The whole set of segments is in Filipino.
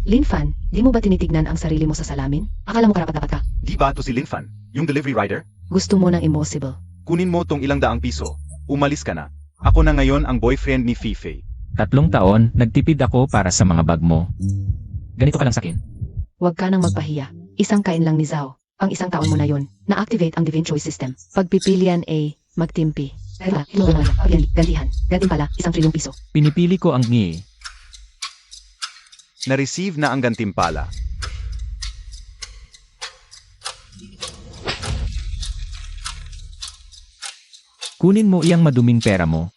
Linfan, di mo ba tinitignan ang sarili mo sa salamin? Akala mo karapat-dapat ka? Di ba to si Linfan, yung delivery rider? Gusto mo ng impossible. Kunin mo tong ilang daang piso. Umalis ka na. Ako na ngayon ang boyfriend ni Fife. 3 taon, nagtipid ako para sa mga bag mo. Ganito ka lang sakin. Huwag ka nang magpahiya. Isang kain lang ni Zhao. Ang isang taon mo na yon. Na-activate ang Divine Choice System. Pagpipilian A, magtimpi. Gantihan. Gantimpala, 1 trilyong piso. Pinipili ko ang ngi. Na-receive na ang gantimpala. Kunin mo iyang maduming pera mo.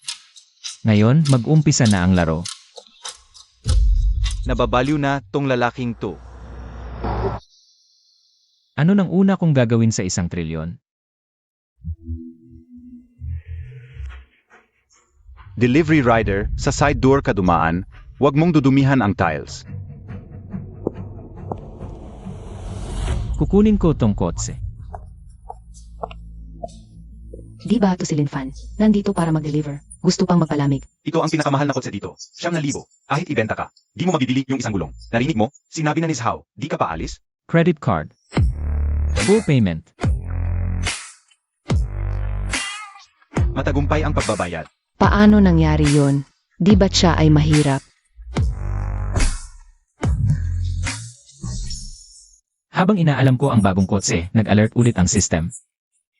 Ngayon, mag-umpisa na ang laro. Nababaliw na tong lalaking to. Ano nang una kong gagawin sa 1 trilyon? Delivery rider, sa side door ka dumaan, huwag mong dudumihan ang tiles. Kukunin ko tong kotse. Di ba to si Linfan? Nandito para mag-deliver. Gusto pang magpalamig. Ito ang pinakamahal na kotse dito. 9,000. Kahit ibenta ka, di mo mabibili yung 1 gulong. Narinig mo? Sinabi na ni Zhao, di ka pa alis? Credit card. Full payment. Matagumpay ang pagbabayad. Paano nangyari yon? Di ba't siya ay mahirap? Habang inaalam ko ang bagong kotse, nag-alert ulit ang system.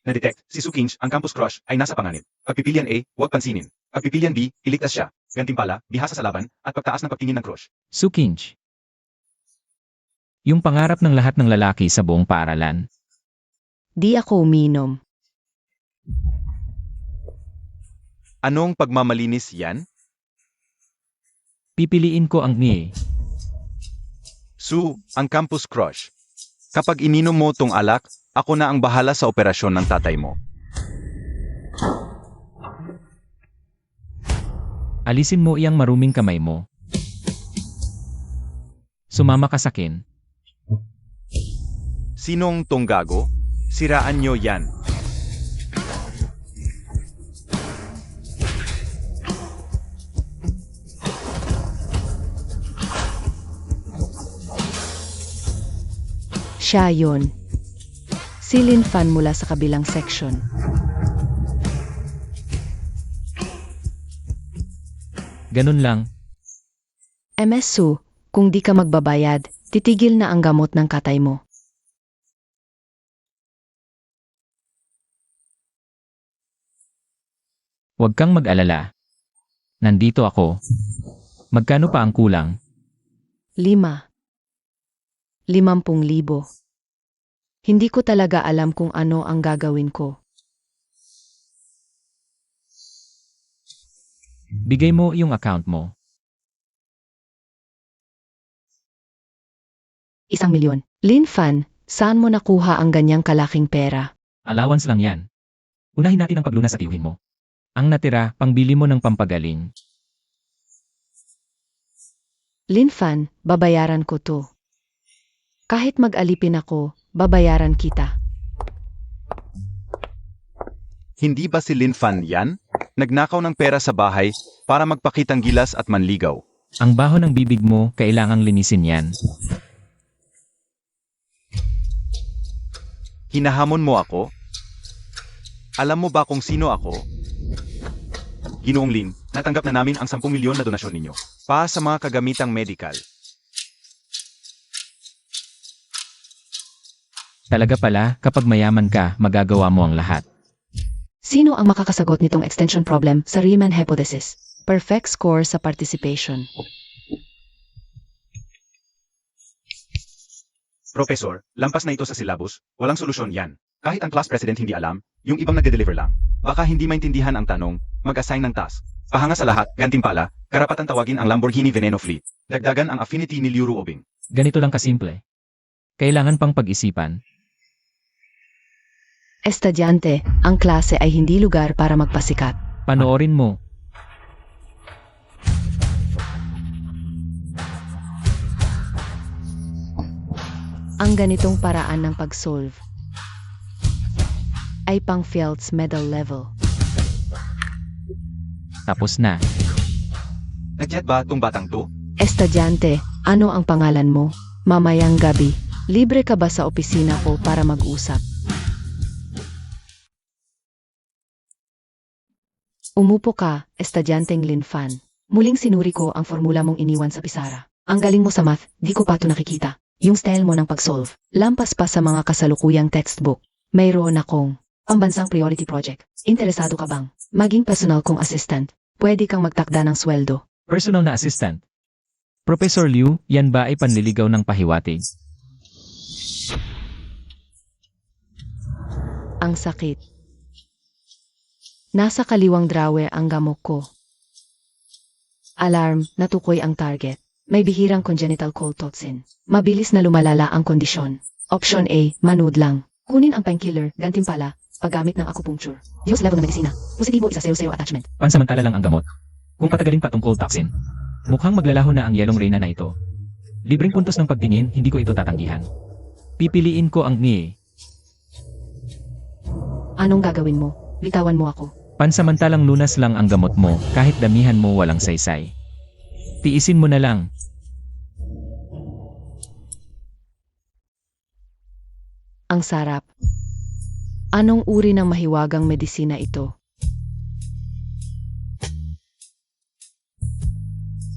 Na-detect, si Su Kinch, ang campus crush, ay nasa panganib. Pagpipilian A, huwag pansinin. Pagpipilian B, iligtas siya. Gantimpala, bihasa sa laban, at pagtaas ng pagtingin ng crush. Sukinch. Yung pangarap ng lahat ng lalaki sa buong paaralan. Di ako uminom. Anong pagmamalinis yan? Pipiliin ko ang ngi. Su, ang campus crush. Kapag ininom mo tong alak, ako na ang bahala sa operasyon ng tatay mo. Alisin mo iyang maruming kamay mo. Sumama ka sa akin. Sinong tong gago? Siraan nyo yan. Siya yon. Si Linfan mula sa kabilang section. Ganun lang. MS Su, kung di ka magbabayad, titigil na ang gamot ng katay mo. Huwag kang mag-alala. Nandito ako. Magkano pa ang kulang? 50,000. Hindi ko talaga alam kung ano ang gagawin ko. Bigay mo yung account mo. 1,000,000. Linfan, saan mo nakuha ang ganyang kalaking pera? Allowance lang yan. Unahin natin ang paglunas at iuhin mo. Ang natira, pangbili mo ng pampagaling. Linfan, babayaran ko to. Kahit mag-alipin ako, babayaran kita. Hindi ba si Linfan yan? Nagnakaw ng pera sa bahay para magpakitang gilas at manligaw. Ang baho ng bibig mo, kailangang linisin yan. Hinahamon mo ako? Alam mo ba kung sino ako? Ginoong Lin, natanggap na namin ang 10 milyon na donasyon ninyo. Pa sa mga kagamitang medical. Talaga pala, kapag mayaman ka, magagawa mo ang lahat. Sino ang makakasagot nitong extension problem sa Riemann hypothesis? Perfect score sa participation. Professor, lampas na ito sa syllabus, walang solusyon yan. Kahit ang class president hindi alam, yung ibang nagde-deliver lang. Baka hindi maintindihan ang tanong, mag-assign ng task. Pahanga sa lahat, gantimpala, karapatan tawagin ang Lamborghini Veneno Fleet. Dagdagan ang affinity ni Liu Ruobing. Ganito lang kasimple. Kailangan pang pag-isipan. Estudyante, ang klase ay hindi lugar para magpasikat. Panoorin mo. Ang ganitong paraan ng pag-solve ay pang Fields Medal level. Tapos na. Nag-jet ba tong batang to? Estudyante, Ano ang pangalan mo? Mamayang gabi, libre ka ba sa opisina ko para mag-usap? Umupo ka, estudyanteng Linfan. Muling sinuri ko ang formula mong iniwan sa pisara. Ang galing mo sa math, di ko pa ito nakikita. Yung style mo ng pag-solve, lampas pa sa mga kasalukuyang textbook. Mayroon akong pambansang priority project. Interesado ka bang maging personal kong assistant? Pwede kang magtakda ng sweldo. Personal na assistant. Professor Liu, yan ba ay panliligaw ng pahiwatig? Ang sakit. Nasa kaliwang drawer ang gamok ko. Alarm, natukoy ang target. May bihirang congenital cold toxin. Mabilis na lumalala ang kondisyon. Option A, manood lang. Kunin ang painkiller, gantimpala, paggamit ng acupuncture. Diyos level ng medisina. Positibo isa 0-0 attachment. Pansamantala lang ang gamot. Kung patagalin pa tong cold toxin, mukhang maglalaho na ang yelong reyna na ito. Libreng puntos ng pagtingin, hindi ko ito tatanggihan. Pipiliin ko ang ni. Anong gagawin mo? Bitawan mo ako. Pansamantalang lunas lang ang gamot mo, kahit damihan mo walang saysay. Tiisin mo na lang. Ang sarap. Anong uri ng mahiwagang medisina ito?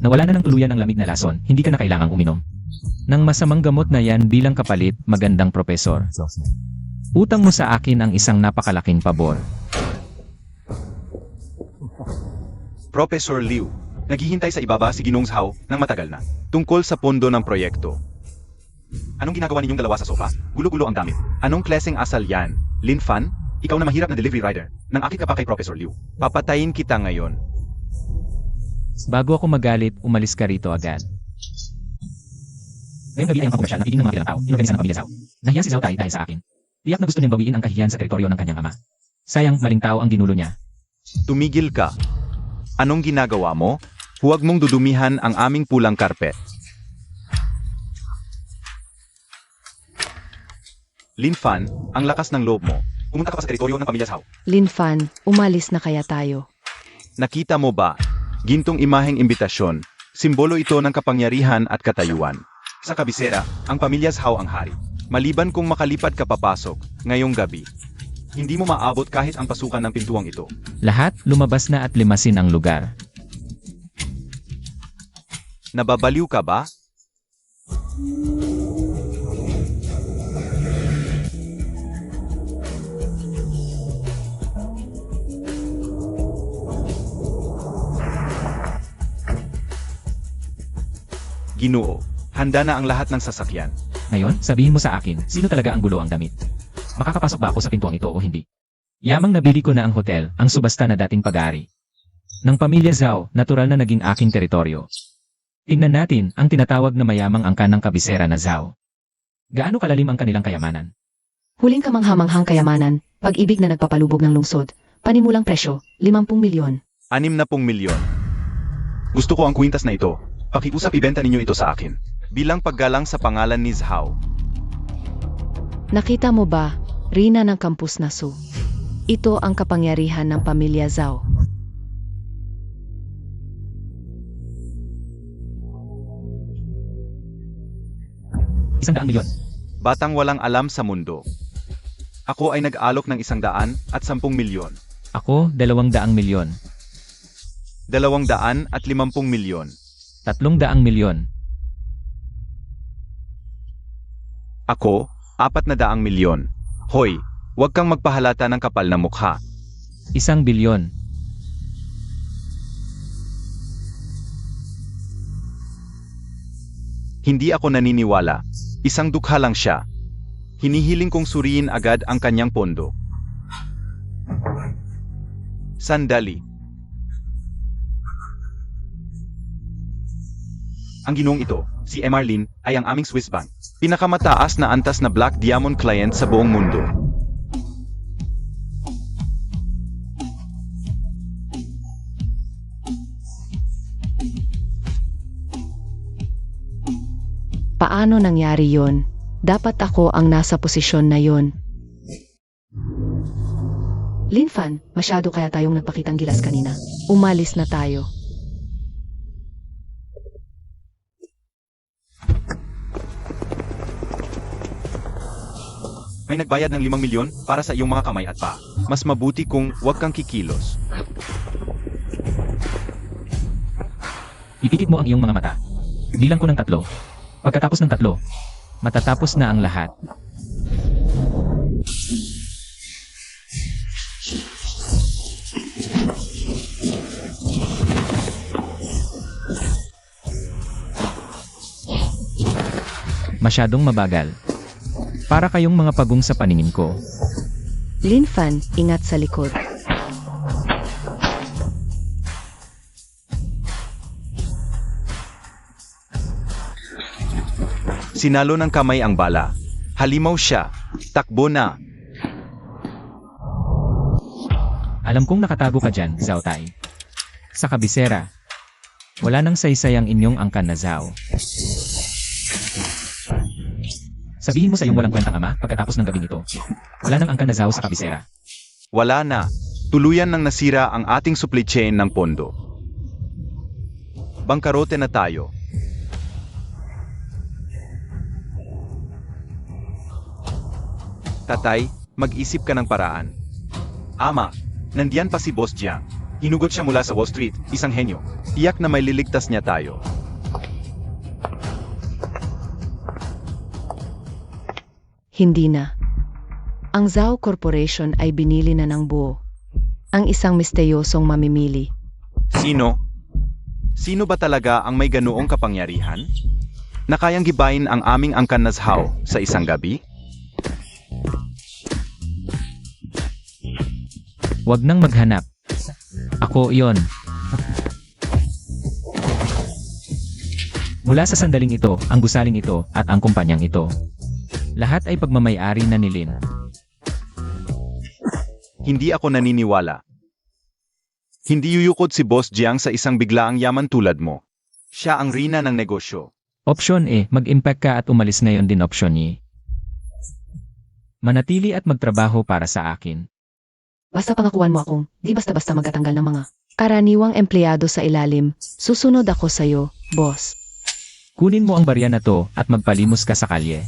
Nawala na ng tuluyan ang lamig na lason, hindi ka na kailangang uminom. Nang masamang gamot na yan bilang kapalit, magandang profesor. Utang mo sa akin ang isang napakalaking pabor. Professor Liu, naghihintay sa ibaba si Ginong Zhao ng matagal na, tungkol sa pondo ng proyekto. Anong ginagawa ninyong dalawa sa sofa? Gulo-gulo ang damit. Anong klaseng asal yan? Lin Fan? Ikaw na mahirap na delivery rider. Nang akit ka pa kay Professor Liu. Papatayin kita ngayon. Bago ako magalit, umalis ka rito agad. Ngayong gabi ay ang pangkomersyal na piging ng mga kilang tao, inorganisa ng pamilya Zhao. Nahiya si Zhao Tai dahil sa akin. Tiyak na gusto niyang bawiin ang kahihiyan sa teritoryo ng kanyang ama. Sayang, maling tao ang ginulo niya. Tumigil ka. Anong ginagawa mo? Huwag mong dudumihan ang aming pulang karpet. Lin Fan, ang lakas ng loob mo. Pumunta ka pa sa teritoryo ng pamilya Zhao. Linfan, umalis na kaya tayo? Nakita mo ba? Gintong imaheng imbitasyon. Simbolo ito ng kapangyarihan at katayuan. Sa kabisera, ang pamilya Zhao ang hari. Maliban kung makalipad ka papasok, ngayong gabi. Hindi mo maabot kahit ang pasukan ng pintuang ito. Lahat, lumabas na at limasin ang lugar. Nababaliw ka ba? Ginoo, handa na ang lahat ng sasakyan. Ngayon, sabihin mo sa akin, sino talaga ang gulo ang damit? Makakapasok ba ako sa pintuang ito o hindi? Yamang nabili ko na ang hotel, ang subasta na dating pag-aari ng pamilya Zhao, natural na naging aking teritoryo. Tingnan natin ang tinatawag na mayamang angkan ng kabisera na Zhao. Gaano kalalim ang kanilang kayamanan? Huling kamanghamanghang kayamanan, pag-ibig na nagpapalubog ng lungsod, panimulang presyo, 50 milyon. 60 milyon. Gusto ko ang kwintas na ito. Pakiusap ibenta ninyo ito sa akin. Bilang paggalang sa pangalan ni Zhao. Nakita mo ba, Rina ng Campus Nasu? Ito ang kapangyarihan ng pamilya Zhao. $100 milyon. Batang walang alam sa mundo. Ako ay nag-alok ng 110 milyon. Ako, 200 milyon. 250 milyon. 300 milyon. Ako, 400 milyon. Hoy, huwag kang magpahalata ng kapal na mukha. 1 bilyon. Hindi ako naniniwala. Isang dukha lang siya. Hinihiling kong suriin agad ang kanyang pondo. Sandali. Ang ginong ito, si Emarlin, ay ang aming Swiss bank. Pinakamataas na antas na Black Diamond client sa buong mundo. Paano nangyari yon? Dapat ako ang nasa posisyon na yon. Linfan, masyado kaya tayong nagpakitang gilas kanina. Umalis na tayo. May nagbayad ng 5 milyon para sa iyong mga kamay at paa. Mas mabuti kung huwag kang kikilos. Ipikit mo ang iyong mga mata. Bilang ko ng 3. Pagkatapos ng 3, matatapos na ang lahat. Masyadong mabagal. Para kayong mga pagong sa paningin ko. Lin Fan, ingat sa likod. Sinalo ng kamay ang bala. Halimaw siya. Takbo na. Alam kong nakatago ka dyan, Zhao Tai. Sa kabisera. Wala nang saysay ang inyong angkan na Zhao. Sabihin mo sa iyong walang kwentang ama pagkatapos ng gabing ito. Wala nang angkan na Zhao sa kabisera. Wala na. Tuluyan nang nasira ang ating supply chain ng pondo. Bangkarote na tayo. Tatay, mag-isip ka ng paraan. Ama, nandiyan pa si Boss Jiang. Hinugot siya mula sa Wall Street, isang henyo. Tiyak na may liligtas niya tayo. Hindi na. Ang Zhao Corporation ay binili na ng buo. Ang isang misteyosong mamimili. Sino? Sino ba talaga ang may ganoong kapangyarihan? Na kayang gibayin ang aming angkan na Zhao sa isang gabi? Huwag nang maghanap. Ako iyon. Mula sa sandaling ito, ang gusaling ito, at ang kumpanyang ito. Lahat ay pagmamay-ari na ni Lin. Hindi ako naniniwala. Hindi yuyukod si Boss Jiang sa isang biglaang yaman tulad mo. Siya ang rina ng negosyo. Opsyon E, mag-impact ka at umalis ngayon din opsyon E. Manatili at magtrabaho para sa akin. Basta pangakuan mo akong, di basta-basta magtatanggal ng mga karaniwang empleyado sa ilalim. Susunod ako sa'yo, boss. Kunin mo ang barya na to at magpalimos ka sa kalye.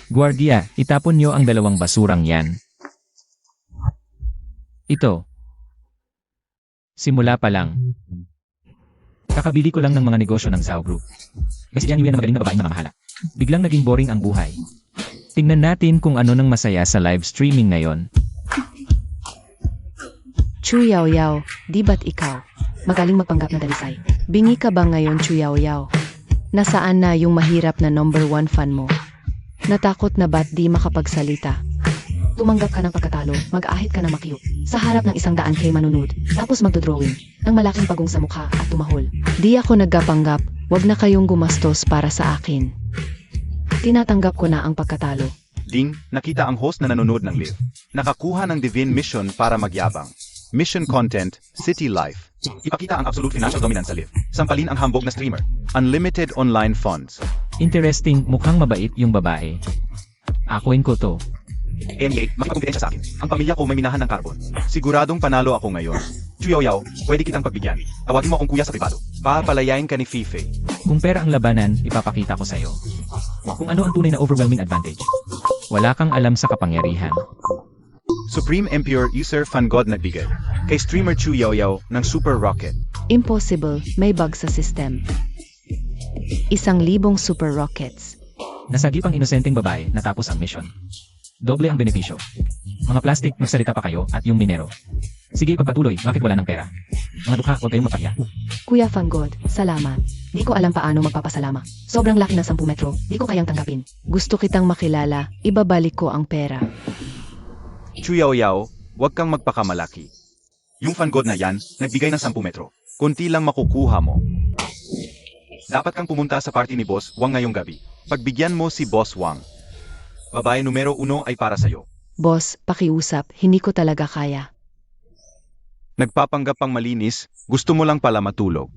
Guardia, itapon niyo ang 2 basurang yan. Ito. Simula pa lang. Kakabili ko lang ng mga negosyo ng Zhao Group. Kasi yan yun na magaling na babaeng mamahala. Biglang naging boring ang buhay. Tingnan natin kung ano nang masaya sa live streaming ngayon. Chu Yao Yao, di ba't ikaw? Magaling magpanggap na dalisay. Bingi ka ba ngayon, Chu Yao Yao? Nasaan na yung mahirap na number 1 fan mo? Natakot na ba't di makapagsalita? Tumanggap ka ng pagkatalo, mag-ahit ka na makiyo. Sa harap ng 100K manunod, tapos magdodrawing, ng malaking pagong sa mukha at tumahol. Di ako nagkapanggap, wag na kayong gumastos para sa akin. Tinatanggap ko na ang pagkatalo. Ding, nakita ang host na nanonood ng live. Nakakuha ng divine mission para magyabang. Mission content, city life. Ipakita ang absolute financial dominance sa live. Sampalin ang hambog na streamer. Unlimited online funds. Interesting, mukhang mabait yung babae. Akuin ko to. NEA, makipagkumpidensya sa akin. Ang pamilya ko may minahan ng carbon. Siguradong panalo ako ngayon. Chuyaw-yaw, pwede kitang pagbigyan. Tawagin mo akong kuya sa privado. Papalayain ka ni Fife. Kung pera ang labanan, ipapakita ko sa'yo. Kung ano ang tunay na overwhelming advantage. Wala kang alam sa kapangyarihan. Supreme Emperor User Fan God nagbigay. Kay streamer Chuyaw-yaw ng Super Rocket. Impossible, may bug sa system. 1,000 super rockets. Nasagip ang inosenteng babae natapos ang mission. Doble ang benepisyo. Mga plastic, magsalita pa kayo at yung minero. Sige, pagpatuloy, bakit wala ng pera? Mga dukha, huwag kayong mapaya. Kuya Fangod, salamat. Di ko alam paano magpapasalamat. Sobrang laki ng 10 metro, di ko kayang tanggapin. Gusto kitang makilala, ibabalik ko ang pera. Chuyaw-yaw, huwag kang magpakamalaki. Yung fan god na yan, nagbigay ng 10 metro. Kunti lang makukuha mo. Dapat kang pumunta sa party ni Boss Wang ngayong gabi. Pagbigyan mo si Boss Wang. Babae numero 1 ay para sa'yo. Boss, pakiusap, hindi ko talaga kaya. Nagpapanggap pang malinis, gusto mo lang pala matulog.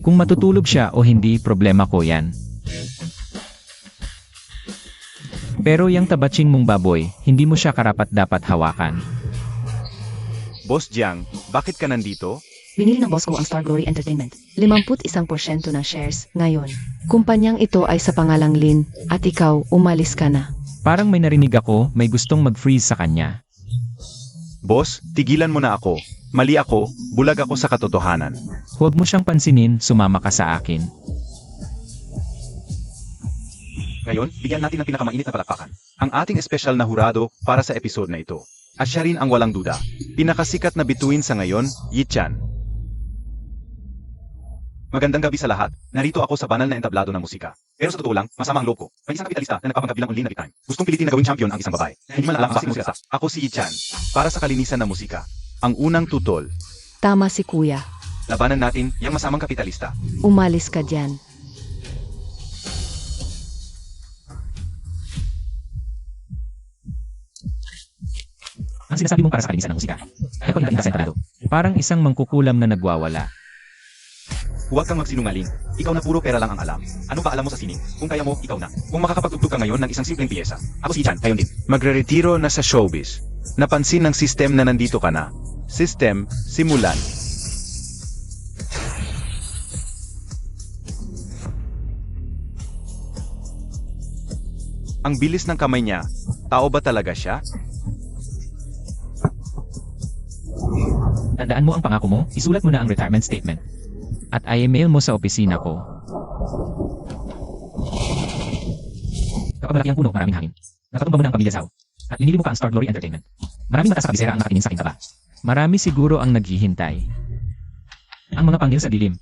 Kung matutulog siya o hindi, problema ko yan. Pero yung tabatsing mong baboy, hindi mo siya karapat-dapat hawakan. Boss Jiang, bakit ka nandito? Binili ng boss ko ang Star Glory Entertainment. 51% ng shares ngayon. Kumpanyang ito ay sa pangalang Lin, at ikaw, umalis ka na. Parang may narinig ako, may gustong mag-freeze sa kanya. Boss, tigilan mo na ako. Mali ako, bulag ako sa katotohanan. Huwag mo siyang pansinin, sumama ka sa akin. Ngayon, bigyan natin ng pinakamainit na palakpakan. Ang ating espesyal na hurado para sa episode na ito. At siya rin ang walang duda. Pinakasikat na bituin sa ngayon, Yi Chan. Magandang gabi sa lahat. Narito ako sa banal na entablado ng musika. Pero sa totoo lang, masama ang loob ko. May isang kapitalista na nagpapangkabilang online na big time. Gustong pilitin na gawing champion ang isang babae. Hindi man alam ang basing musika. Ako si Yi Chan. Para sa kalinisan ng musika. Ang unang tutol. Tama si kuya. Labanan natin yung masamang kapitalista. Umalis ka dyan. Ang sinasabi mong para sa kalinisan ng musika. Ay ako yung sentrado. Parang isang mangkukulam na nagwawala. Huwag kang magsinungaling. Ikaw na puro pera lang ang alam. Ano ba alam mo sa sining? Kung kaya mo, ikaw na. Kung makakapagtugtog ka ngayon ng isang simpleng piyesa. Ako si Chan, kayon din. Magre-retiro na sa showbiz. Napansin ng system na nandito ka na. System, simulan. Ang bilis ng kamay niya. Tao ba talaga siya? Tandaan mo ang pangako mo, isulat mo na ang retirement statement. At i-mail mo sa opisina ko. Kapag malaki ang puno, maraming hangin. Nakatumba mo na ang pamilya Zhao. At linili mo pa ang Star Glory Entertainment. Maraming mata sa kabisera ang nakatingin sa aking taba. Marami siguro ang naghihintay. Ang mga panggil sa dilim.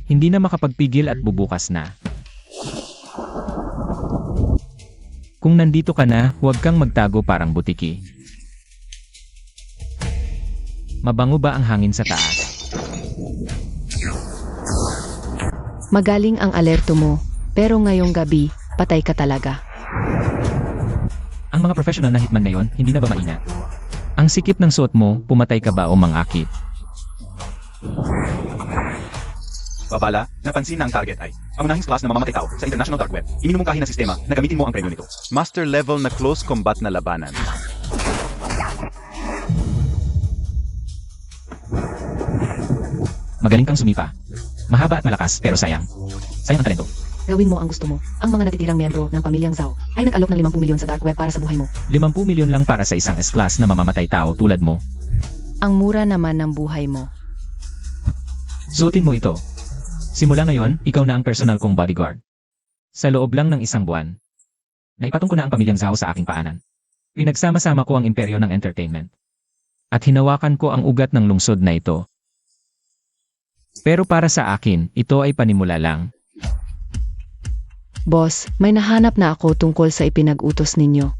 Hindi na makapagpigil at bubukas na. Kung nandito ka na, huwag kang magtago parang butiki. Mabango ba ang hangin sa taas? Magaling ang alerto mo, pero ngayong gabi, patay ka talaga. Ang mga professional na hitman ngayon, hindi na ba maingat? Ang sikip ng suot mo, pumatay ka ba o mangakit? Babala, napansin na ang target ay pangunahing class na mamamatay tao sa International Dark Web. Iminumungkahi ng sistema na gamitin mo ang premyo nito. Master level na close combat na labanan. Magaling kang sumipa. Mahaba at malakas, pero sayang. Sayang ang talento. Gawin mo ang gusto mo. Ang mga natitirang miyembro ng pamilyang Zhao ay nag-alok ng 50 milyon sa Dark Web para sa buhay mo. 50 milyon lang para sa isang S-class na mamamatay tao tulad mo. Ang mura naman ng buhay mo. Suotin mo ito. Simula ngayon, ikaw na ang personal kong bodyguard. Sa loob lang ng isang buwan, naipatong ko na ang pamilyang Zhao sa aking paanan. Pinagsama-sama ko ang imperyo ng entertainment. At hinawakan ko ang ugat ng lungsod na ito. Pero para sa akin, ito ay panimula lang. Boss, may nahanap na ako tungkol sa ipinag-utos ninyo.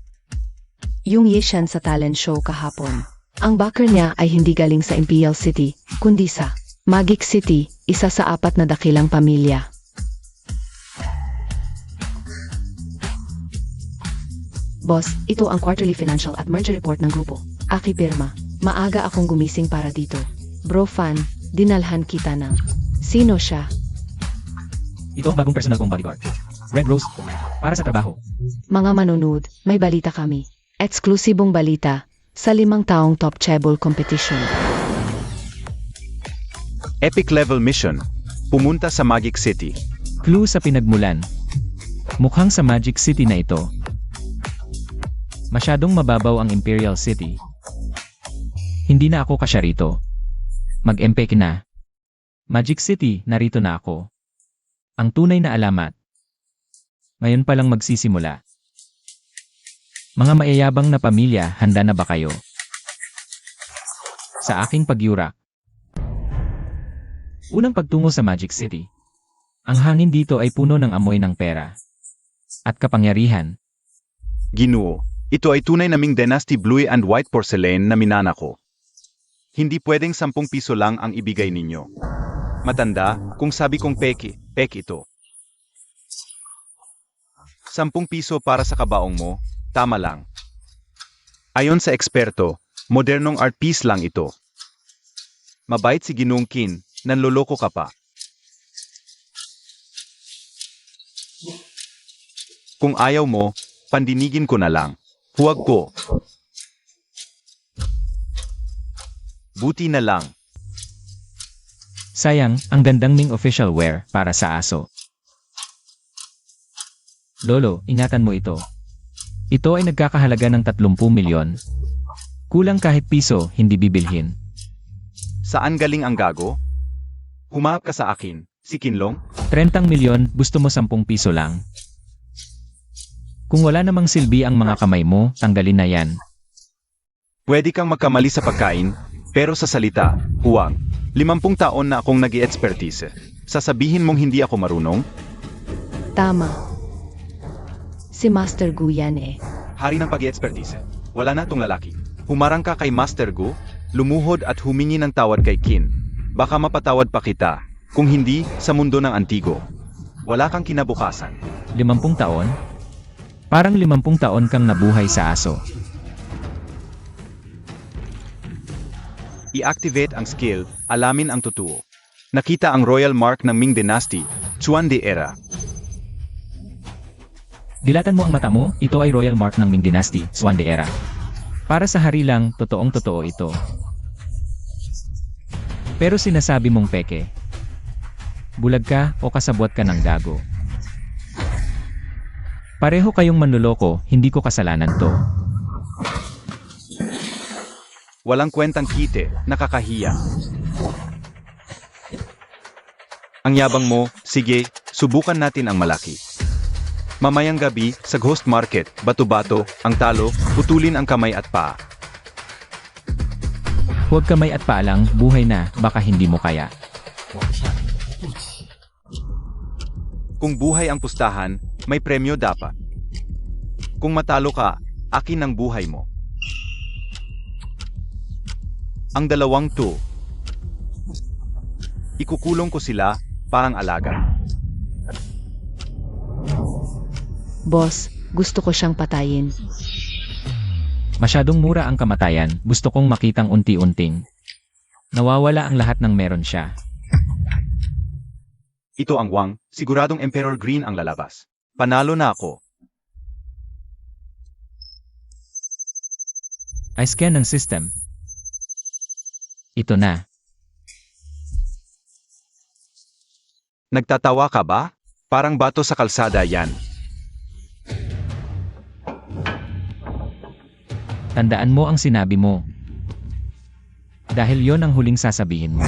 Yung Yishan sa talent show kahapon. Ang backer niya ay hindi galing sa Imperial City, kundi sa Magic City, isa sa 4 na dakilang pamilya. Boss, ito ang quarterly financial at merger report ng grupo. Aki pirma. Maaga akong gumising para dito. Bro fan, dinalhan kita ng. Sino siya? Ito ang bagong personal kong bodyguard. Red Rose, para sa trabaho. Mga manonood, may balita kami. Eksklusibong balita sa 5 taong top treble competition. Epic level mission. Pumunta sa Magic City. Clue sa pinagmulan. Mukhang sa Magic City na ito. Masyadong mababaw ang Imperial City. Hindi na ako kasya rito. Mag-empeke na. Magic City, narito na ako. Ang tunay na alamat. Ngayon pa lang magsisimula. Mga mayayabang na pamilya, handa na ba kayo? Sa aking pagyurak. Unang pagtungo sa Magic City. Ang hangin dito ay puno ng amoy ng pera. At kapangyarihan. Ginoo, ito ay tunay naming Dynasty Blue and White Porcelain na minana ko. Hindi pwedeng 10 piso lang ang ibigay ninyo. Matanda, kung sabi kong peke ito. 10 piso para sa kabaong mo, tama lang. Ayon sa eksperto, modernong art piece lang ito. Mabait si Ginoong Qin, nanloloko ka pa. Kung ayaw mo, pandinigin ko na lang. Huwag ko. Buti na lang. Sayang, ang gandang Ming official wear para sa aso. Lolo, ingatan mo ito. Ito ay nagkakahalaga ng 30 milyon. Kulang kahit piso, hindi bibilhin. Saan galing ang gago? Humahap ka sa akin, si Kinlong? 30 milyon, gusto mo 10 piso lang. Kung wala namang silbi ang mga kamay mo, tanggalin na yan. Pwede kang magkamali sa pagkain, pero sa salita, huwag. 50 taon na akong nag-i-expertise. Sasabihin mong hindi ako marunong? Tama. Si Master Gu yan eh. Hari ng pag-i-expertise. Wala na tong lalaki. Humarang ka kay Master Gu, lumuhod at humingi ng tawad kay Qin. Baka mapatawad pa kita, kung hindi, sa mundo ng antigo. Wala kang kinabukasan. 50 taon? Parang 50 taon kang nabuhay sa aso. I-activate ang skill, alamin ang totoo. Nakita ang royal mark ng Ming Dynasty, Chuan de Era. Dilatan mo ang mata mo, ito ay royal mark ng Ming Dynasty, Swan de Era. Para sa hari lang, totoong totoo ito. Pero sinasabi mong peke. Bulag ka o kasabwat ka ng gago. Pareho kayong manloloko, hindi ko kasalanan to. Walang kwentang kite, nakakahiya. Ang yabang mo, sige, subukan natin ang malaki. Mamayang gabi, sa Ghost Market, bato-bato, ang talo, putulin ang kamay at paa. Huwag kamay at paa lang, buhay na, baka hindi mo kaya. Kung buhay ang pustahan, may premyo dapat. Kung matalo ka, akin ang buhay mo. Ang dalawang to, ikukulong ko sila, parang alaga. Boss, gusto ko siyang patayin. Masyadong mura ang kamatayan, gusto kong makitang unti-unting. Nawawala ang lahat ng meron siya. Ito ang Wang, siguradong Emperor Green ang lalabas. Panalo na ako. I scan ng system. Ito na. Nagtatawa ka ba? Parang bato sa kalsada yan. Tandaan mo ang sinabi mo. Dahil yon ang huling sasabihin mo.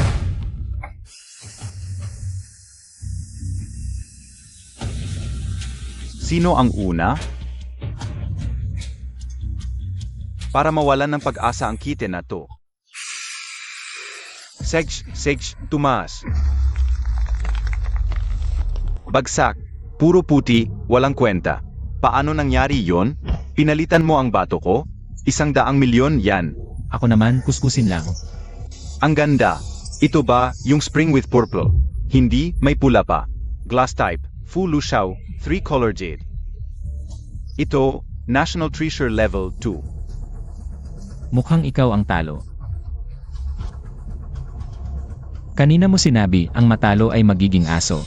Sino ang una? Para mawalan ng pag-asa ang kite na to. Sej, tumaas. Bagsak, puro puti, walang kwenta. Paano nangyari yon? Pinalitan mo ang bato ko? 100 milyon yan. Ako naman, kuskusin lang. Ang ganda. Ito ba, yung spring with purple? Hindi, may pula pa. Glass type, full lushaw, 3-color jade. Ito, National Treasure Level 2. Mukhang ikaw ang talo. Kanina mo sinabi, ang matalo ay magiging aso.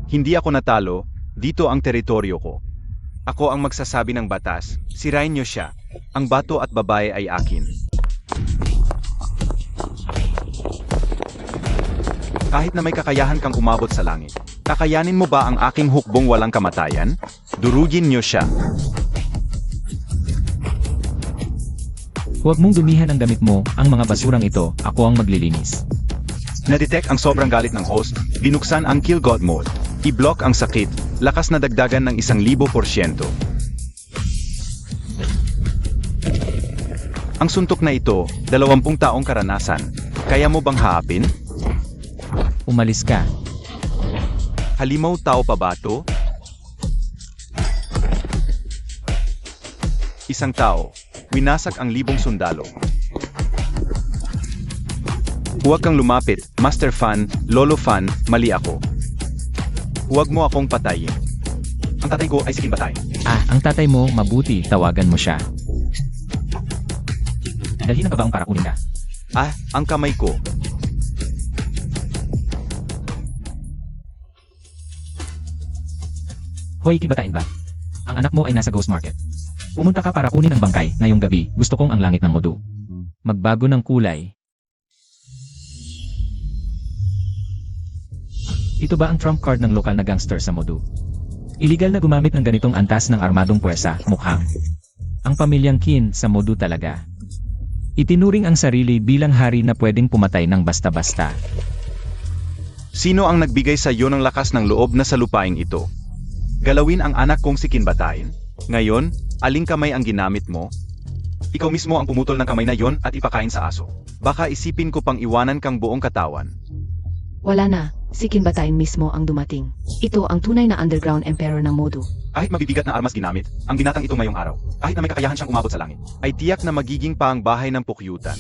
Hindi ako natalo, dito ang teritoryo ko. Ako ang magsasabi ng batas, sirain niyo siya. Ang bato at babae ay akin. Kahit na may kakayahan kang umabot sa langit, kakayanin mo ba ang aking hukbong walang kamatayan? Durugin niyo siya. Huwag mong dumihan ang damit mo, ang mga basurang ito, ako ang maglilinis. Na-detect ang sobrang galit ng host, binuksan ang Kill God mode. I-block ang sakit, lakas na dagdagan ng 1,000%. Ang suntok na ito, 20 taong karanasan. Kaya mo bang haapin? Umalis ka. Halimaw tao pa ba to? Isang tao, winasak ang 1,000 sundalo. Huwag kang lumapit, Master Fan, Lolo Fan, mali ako. Huwag mo akong patayin. Ang tatay ko ay sige batay. Ang tatay mo, mabuti, tawagan mo siya. Dalhin ang babaong para kunin ka. Ang kamay ko. Hoy, kibatain ba? Ang anak mo ay nasa Ghost Market. Pumunta ka para kunin ang bangkay, ngayong gabi, gusto kong ang langit ng Odu. Magbago ng kulay. Ito ba ang trump card ng lokal na gangster sa Modu? Iligal na gumamit ng ganitong antas ng armadong puwersa, mukhang. Ang pamilyang Qin sa Modu talaga. Itinuring ang sarili bilang hari na pwedeng pumatay ng basta-basta. Sino ang nagbigay sa iyo ng lakas ng loob na sa lupaing ito? Galawin ang anak kong si Kinbatayin. Ngayon, aling kamay ang ginamit mo? Ikaw mismo ang pumutol ng kamay na yon at ipakain sa aso. Baka isipin ko pang iwanan kang buong katawan. Wala na, si Kinbatayin mismo ang dumating. Ito ang tunay na underground emperor ng Modu. Kahit mabibigat na armas ginamit, ang binatang ito ngayong araw, kahit na may kakayahan siyang umabot sa langit, ay tiyak na magiging pa ang bahay ng pukyutan.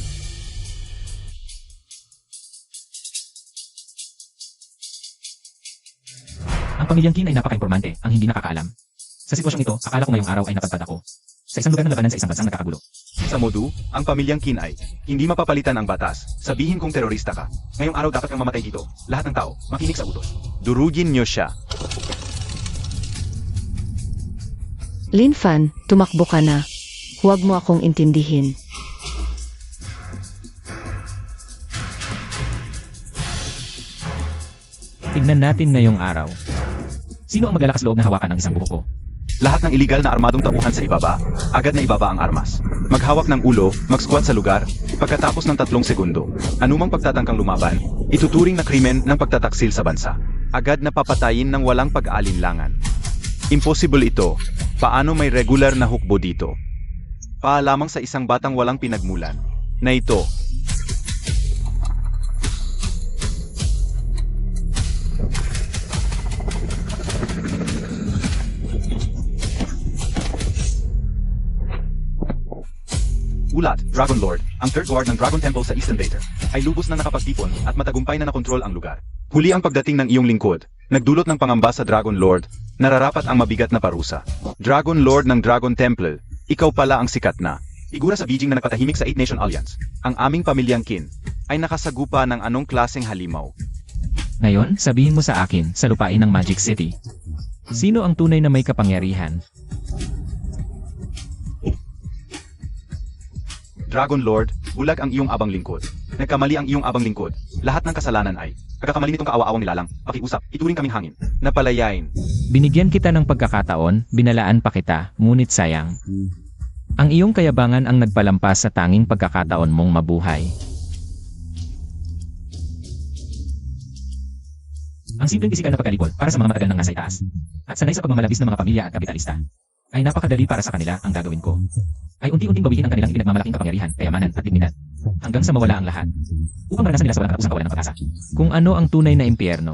Ang pamilyang Qin ay napaka-impormante, ang hindi nakakaalam. Sa sitwasyong ito, akala ko ngayong araw ay napadpad ako. Sa isang lugar na labanan sa isang bansang nagkakagulo. Sa Modu, ang pamilyang Qin ay hindi mapapalitan ang batas. Sabihin kong terorista ka. Ngayong araw dapat kang mamatay dito. Lahat ng tao, makinig sa utos. Durugin niyo siya. Lin Fan, tumakbo ka na. Huwag mo akong intindihin. Tignan natin ngayong araw. Sino ang maglalakas loob na hawakan ang isang buhok ko? Lahat ng iligal na armadong tauhan sa ibaba, agad na ibaba ang armas. Maghawak ng ulo, mag-squat sa lugar, pagkatapos ng 3 segundo. Anumang pagtatangkang lumaban, ituturing na krimen ng pagtataksil sa bansa. Agad na papatayin ng walang pag-aalinlangan. Impossible ito. Paano may regular na hukbo dito? Paalamang sa isang batang walang pinagmulan. Na ito. Ulat, Dragon Lord, ang third guard ng Dragon Temple sa East Invader, ay lubos na nakapagtipon at matagumpay na nakontrol ang lugar. Huli ang pagdating ng iyong lingkod, nagdulot ng pangamba sa Dragon Lord, nararapat ang mabigat na parusa. Dragon Lord ng Dragon Temple, ikaw pala ang sikat na. Igura sa Beijing na nagpatahimik sa 8-Nation Alliance. Ang aming pamilyang Qin ay nakasagupa ng anong klaseng halimaw. Ngayon, sabihin mo sa akin, sa lupain ng Magic City. Sino ang tunay na may kapangyarihan? Dragon Lord, bulag ang iyong abang lingkod. Nagkamali ang iyong abang lingkod. Lahat ng kasalanan ay pagkakamali nitong kaawa-awang nilalang, pakiusap, ituring kaming hangin, napalayain. Binigyan kita ng pagkakataon, binalaan pa kita, ngunit sayang. Ang iyong kayabangan ang nagpalampas sa tanging pagkakataon mong mabuhay. Ang simpleng pisikal na pagkalipol para sa mga matagal ng nasa itaas, at sanay sa pagmamalabis ng mga pamilya at kapitalista, ay napakadali para sa kanila ang gagawin ko. Ay unti-unting bawiin ang kanilang ipinagmamalaking kapangyarihan, kayamanan at dignidad, hanggang sa mawala ang lahat. Upang maranasan nila sa walang katapusang kawalan ng pag-asa. Kung ano ang tunay na impyerno.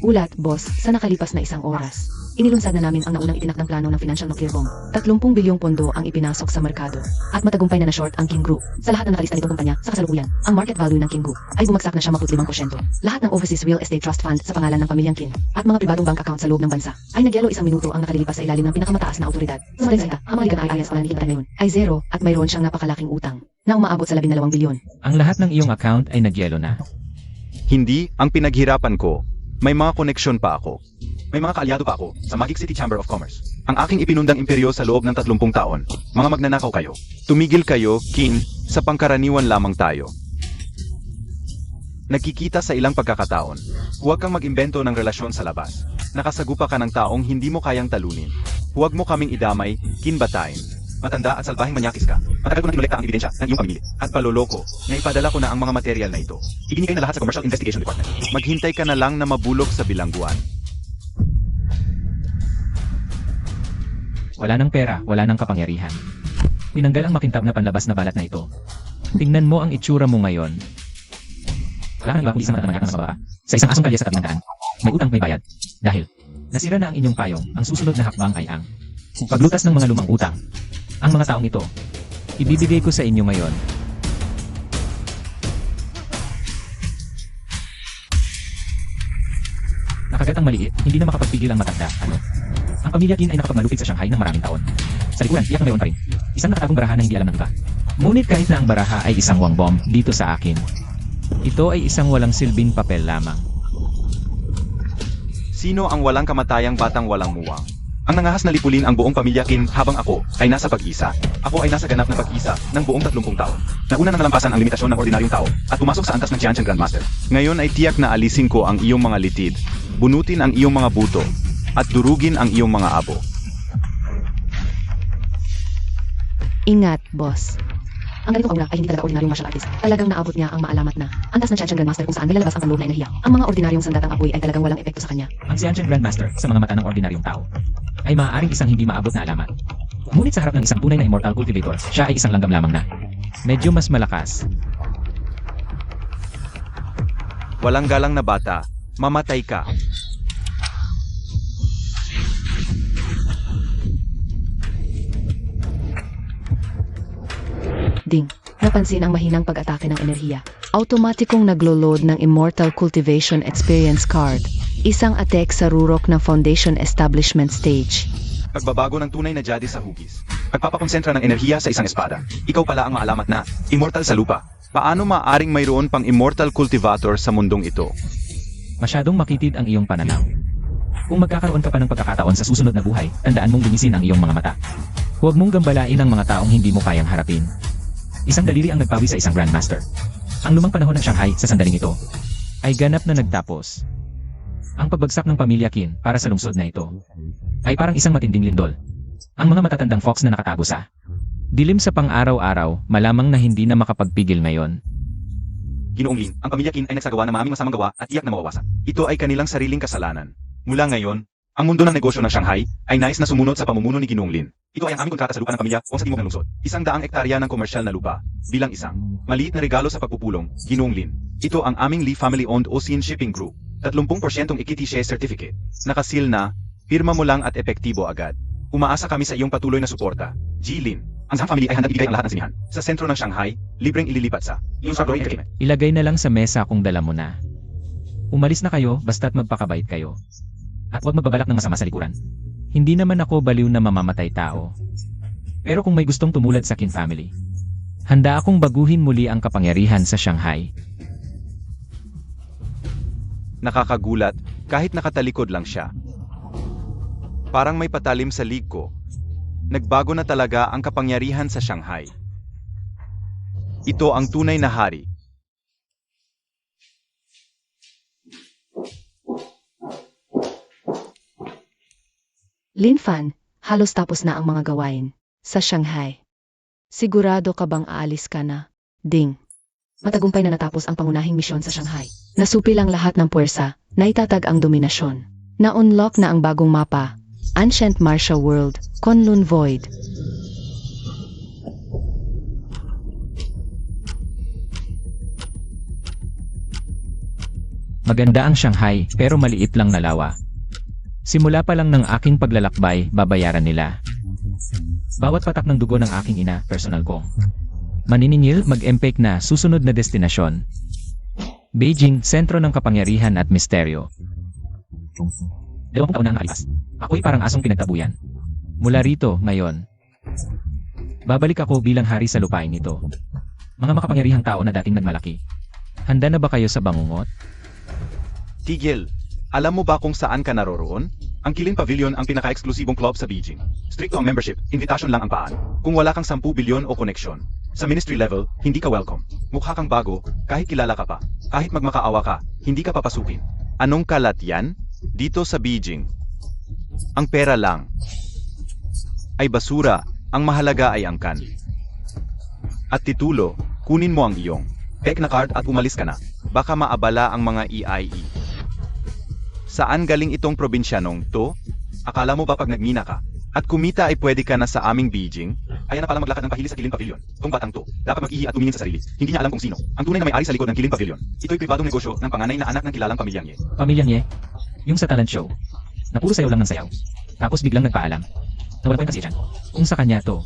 Ulat, boss, sa nakalipas na 1 oras. Inilunsad na namin ang naunang itinakdang plano ng financial nuclear bomb. 30 bilyong pondo ang ipinasok sa merkado. At matagumpay na na-short ang King Group. Sa lahat ng nakalista nitong kumpanya, sa kasalukuyan, ang market value ng King Group ay bumagsak na siya 5%. Lahat ng overseas real estate trust fund sa pangalan ng pamilyang Qin at mga pribadong bank account sa loob ng bansa ay nagyelo 1 minuto ang nakalilipas sa ilalim ng pinakamataas na autoridad. Sa madaling salita, ang mga ligang IIS o nanihintay ngayon ay 0 at mayroon siyang napakalaking utang na umaabot sa 12 bilyon. Ang lahat ng iyong account ay nagyelo na. Hindi, ang pinaghirapan ko. May mga koneksyon pa ako. May mga kaalyado pa ako sa Magic City Chamber of Commerce. Ang aking ipinundang imperyo sa loob ng 30 taon. Mga magnanakaw kayo. Tumigil kayo, Qin, sa pangkaraniwan lamang tayo. Nagkikita sa ilang pagkakataon. Huwag kang mag-imbento ng relasyon sa labas. Nakasagupa ka ng taong hindi mo kayang talunin. Huwag mo kaming idamay, Kinbatayin. Matanda at salbahing manyakis ka. Matagal ko nang inolekta ang ebidensya ng iyong pamilya. At paloloko, na ipadala ko na ang mga material na ito. Ibinigay na lahat sa Commercial Investigation Department. Maghintay ka na lang na mabulok sa bilangguan. Wala ng pera, wala ng kapangyarihan. Tinanggal ang makintab na panlabas na balat na ito. Tingnan mo ang itsura mo ngayon. Wala kang iba kundi isang mata na manyak na mababa. Sa isang asong kalye sa tabi ng daan. May utang, may bayad. Dahil nasira na ang inyong payong, ang susunod na hakbang ay ang paglutas ng mga lumang utang. Ang mga taong ito, ibibigay ko sa inyo ngayon. Nakagat ang maliit, hindi na makapagpigil ang matanda. Ano? Ang pamilya Qin ay nakapagmalupit sa Shanghai ng maraming taon. Sa likuran, tiyak na mayroon pa rin. Isang nakatagong baraha na hindi alam ng iba. Ngunit kahit na ang baraha ay isang wang bomb dito sa akin, ito ay isang walang silbing papel lamang. Sino ang walang kamatayang batang walang muwang? Ang nangahas na lipulin ang buong pamilya Qin habang ako ay nasa pag-isa. Ako ay nasa ganap na pag-isa ng buong 30 taon. Nauna na nalampasan ang limitasyon ng ordinaryong tao at pumasok sa antas ng Qianchen Grandmaster. Ngayon ay tiyak na alisin ko ang iyong mga litid, bunutin ang iyong mga buto, at durugin ang iyong mga abo. Ingat, boss. Ang galing ko kauna ay hindi talaga ordinaryong martial artist. Talagang naabot niya ang maalamat na antas ng Qianchen Grandmaster kung saan nilalabas ang panloob na enerhiya. Ang mga ordinaryong sandatang apoy ay talagang walang epekto sa kanya. Ang Qianchen Grandmaster sa mga mata ng ordinaryong tao ay maaaring isang hindi maabot na alamat. Ngunit sa harap ng isang tunay na immortal cultivator, siya ay isang langgam lamang na medyo mas malakas. Walang galang na bata, mamatay ka. Ding. Napansin ang mahinang pag-atake ng enerhiya. Automatikong naglo-load ng Immortal Cultivation Experience Card. Isang attack sa rurok ng Foundation Establishment Stage. Pagbabago ng tunay na jadi sa hugis. Pagpapakonsentra ng enerhiya sa isang espada. Ikaw pala ang maalamat na immortal sa lupa. Paano maaring mayroon pang immortal cultivator sa mundong ito? Masyadong makitid ang iyong pananaw. Kung magkakaroon ka pa ng pagkakataon sa susunod na buhay, tandaan mong linisin ang iyong mga mata. Huwag mong gambalain ang mga taong hindi mo kayang harapin. Isang daliri ang nagpawi sa isang Grandmaster. Ang lumang panahon ng Shanghai sa sandaling ito ay ganap na nagtapos. Ang pagbagsak ng pamilya Qin para sa lungsod na ito ay parang isang matinding lindol. Ang mga matatandang fox na nakatago sa dilim sa pang-araw-araw, malamang na hindi na makapagpigil ngayon. Ginoong Lin, ang pamilya Qin ay nagsagawa ng maraming masamang gawa at iyak na mawawasak. Ito ay kanilang sariling kasalanan. Mula ngayon, ang mundo ng negosyo ng Shanghai ay nais na sumunod sa pamumuno ni Ginoong Lin. Ito ay ang aming kontrata sa lupa ng pamilya o sa timog ng lungsod. 100 hektarya ng komersyal na lupa. Bilang isang maliit na regalo sa pagpupulong, Ginoong Lin. Ito ang aming Lee family-owned Ocean Shipping Group. 30% equity share certificate. Nakasil na, pirma mo lang at epektibo agad. Umaasa kami sa iyong patuloy na suporta. G. Lin. Ang Zhang family ay handang ibigay ang lahat ng sinihan. Sa sentro ng Shanghai, libreng ililipat sa iyong Stardory Entertainment. Ilagay na lang sa mesa kung dala mo na. Umalis na kayo basta't magpakabait kayo. At huwag magbabalak ng masama sa likuran. Hindi naman ako baliw na mamamatay tao. Pero kung may gustong tumulad sa Qin family, handa akong baguhin muli ang kapangyarihan sa Shanghai. Nakakagulat, kahit nakatalikod lang siya. Parang may patalim sa lig ko. Nagbago na talaga ang kapangyarihan sa Shanghai. Ito ang tunay na hari. Lin Fan, halos tapos na ang mga gawain sa Shanghai. Sigurado ka bang aalis ka na? Ding. Matagumpay na natapos ang pangunahing misyon sa Shanghai. Nasupil ang lahat ng puwersa, naitatag ang dominasyon. Na-unlock na ang bagong mapa, Ancient Martial World, Kunlun Void. Maganda ang Shanghai, pero maliit lang na lawa. Simula pa lang ng aking paglalakbay, babayaran nila. Bawat patak ng dugo ng aking ina, personal kong maniningil mag-empake na susunod na destinasyon. Beijing, sentro ng kapangyarihan at misteryo. 20 taon na ang nakalipas. Ako'y parang asong pinagtabuyan. Mula rito, ngayon, babalik ako bilang hari sa lupain ito. Mga makapangyarihang tao na dating nagmalaki. Handa na ba kayo sa bangungot? Tigil, alam mo ba kung saan ka naroroon? Ang Qilin Pavilion ang pinaka-eksklusibong club sa Beijing. Stricto ang membership, invitation lang ang paan. Kung wala kang 10 bilyon o koneksyon, sa ministry level, hindi ka welcome. Mukha kang bago, kahit kilala ka pa. Kahit magmakaawa ka, hindi ka papasukin. Anong kalat yan? Dito sa Beijing. Ang pera lang ay basura, ang mahalaga ay angkan. At titulo, kunin mo ang iyong pek na card at umalis ka na. Baka maabala ang mga EIE. Saan galing itong probinsyanong to? Akala mo ba pag nagmina ka at kumita ay pwede ka na sa aming Beijing? Kaya na palang maglakad ng pahili sa Qilin Pavilion. Tong batang to, dapat mag-ihi at tumingin sa sarili. Hindi niya alam kung sino. Ang tunay na may-ari sa likod ng Qilin Pavilion. Ito'y pribadong negosyo ng panganay na anak ng kilalang pamilyang Ye. Pamilyang Ye? Yung sa talent show, na puro sayaw lang ng sayaw. Tapos biglang nagpaalam. Nawala ko yung kasi dyan. Kung sa kanya to,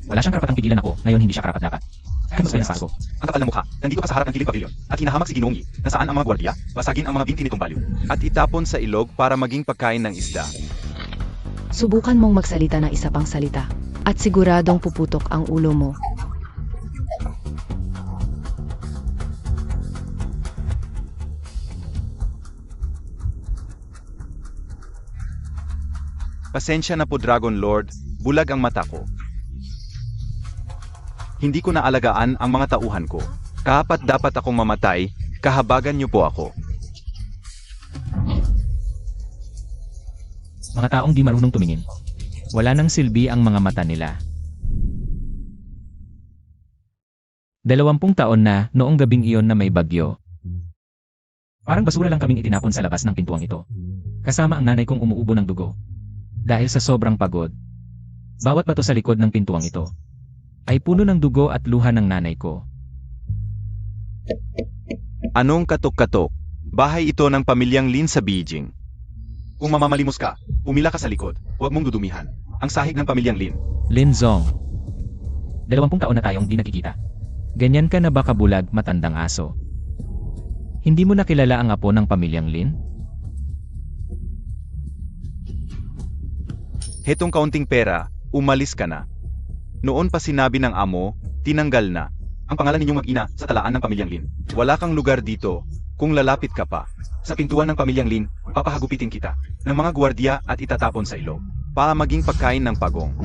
wala siyang karapatang pigilan ako, ngayon hindi siya karapat-dapat. Kaya mas na ko. Ang kapal ng mukha, nandito ka sa harap ng Qilin Pavilion at hinahamak si Ginoong Yi, na saan ang mga gwardiya, basagin ang mga binti nitong balyo. At itapon sa ilog para maging pagkain ng isda. Subukan mong magsalita ng isa pang salita, at siguradong puputok ang ulo mo. Pasensya na po Dragon Lord, bulag ang mata ko. Hindi ko naalagaan ang mga tauhan ko. Kapat dapat akong mamatay, kahabagan niyo po ako. Mga taong di marunong tumingin. Wala nang silbi ang mga mata nila. 20 taon na noong gabing iyon na may bagyo. Parang basura lang kaming itinapon sa labas ng pintuang ito. Kasama ang nanay kong umuubo ng dugo. Dahil sa sobrang pagod. Bawat bato sa likod ng pintuang ito ay puno ng dugo at luha ng nanay ko. Anong katok-katok? Bahay ito ng pamilyang Lin sa Beijing. Kung mamamalimos ka, pumila ka sa likod, huwag mong dudumihan. Ang sahig ng pamilyang Lin. Lin Zong. 20 taon na tayong di nakikita. Ganyan ka na ba kabulag, matandang aso? Hindi mo nakilala ang apo ng pamilyang Lin? Hetong kaunting pera, umalis ka na. Noon pa sinabi ng amo, tinanggal na. Ang pangalan ninyong mag-ina sa talaan ng pamilyang Lin. Wala kang lugar dito, kung lalapit ka pa. Sa pintuan ng pamilyang Lin, papahagupitin kita ng mga gwardiya at itatapon sa ilog. Maging pagkain ng pagong.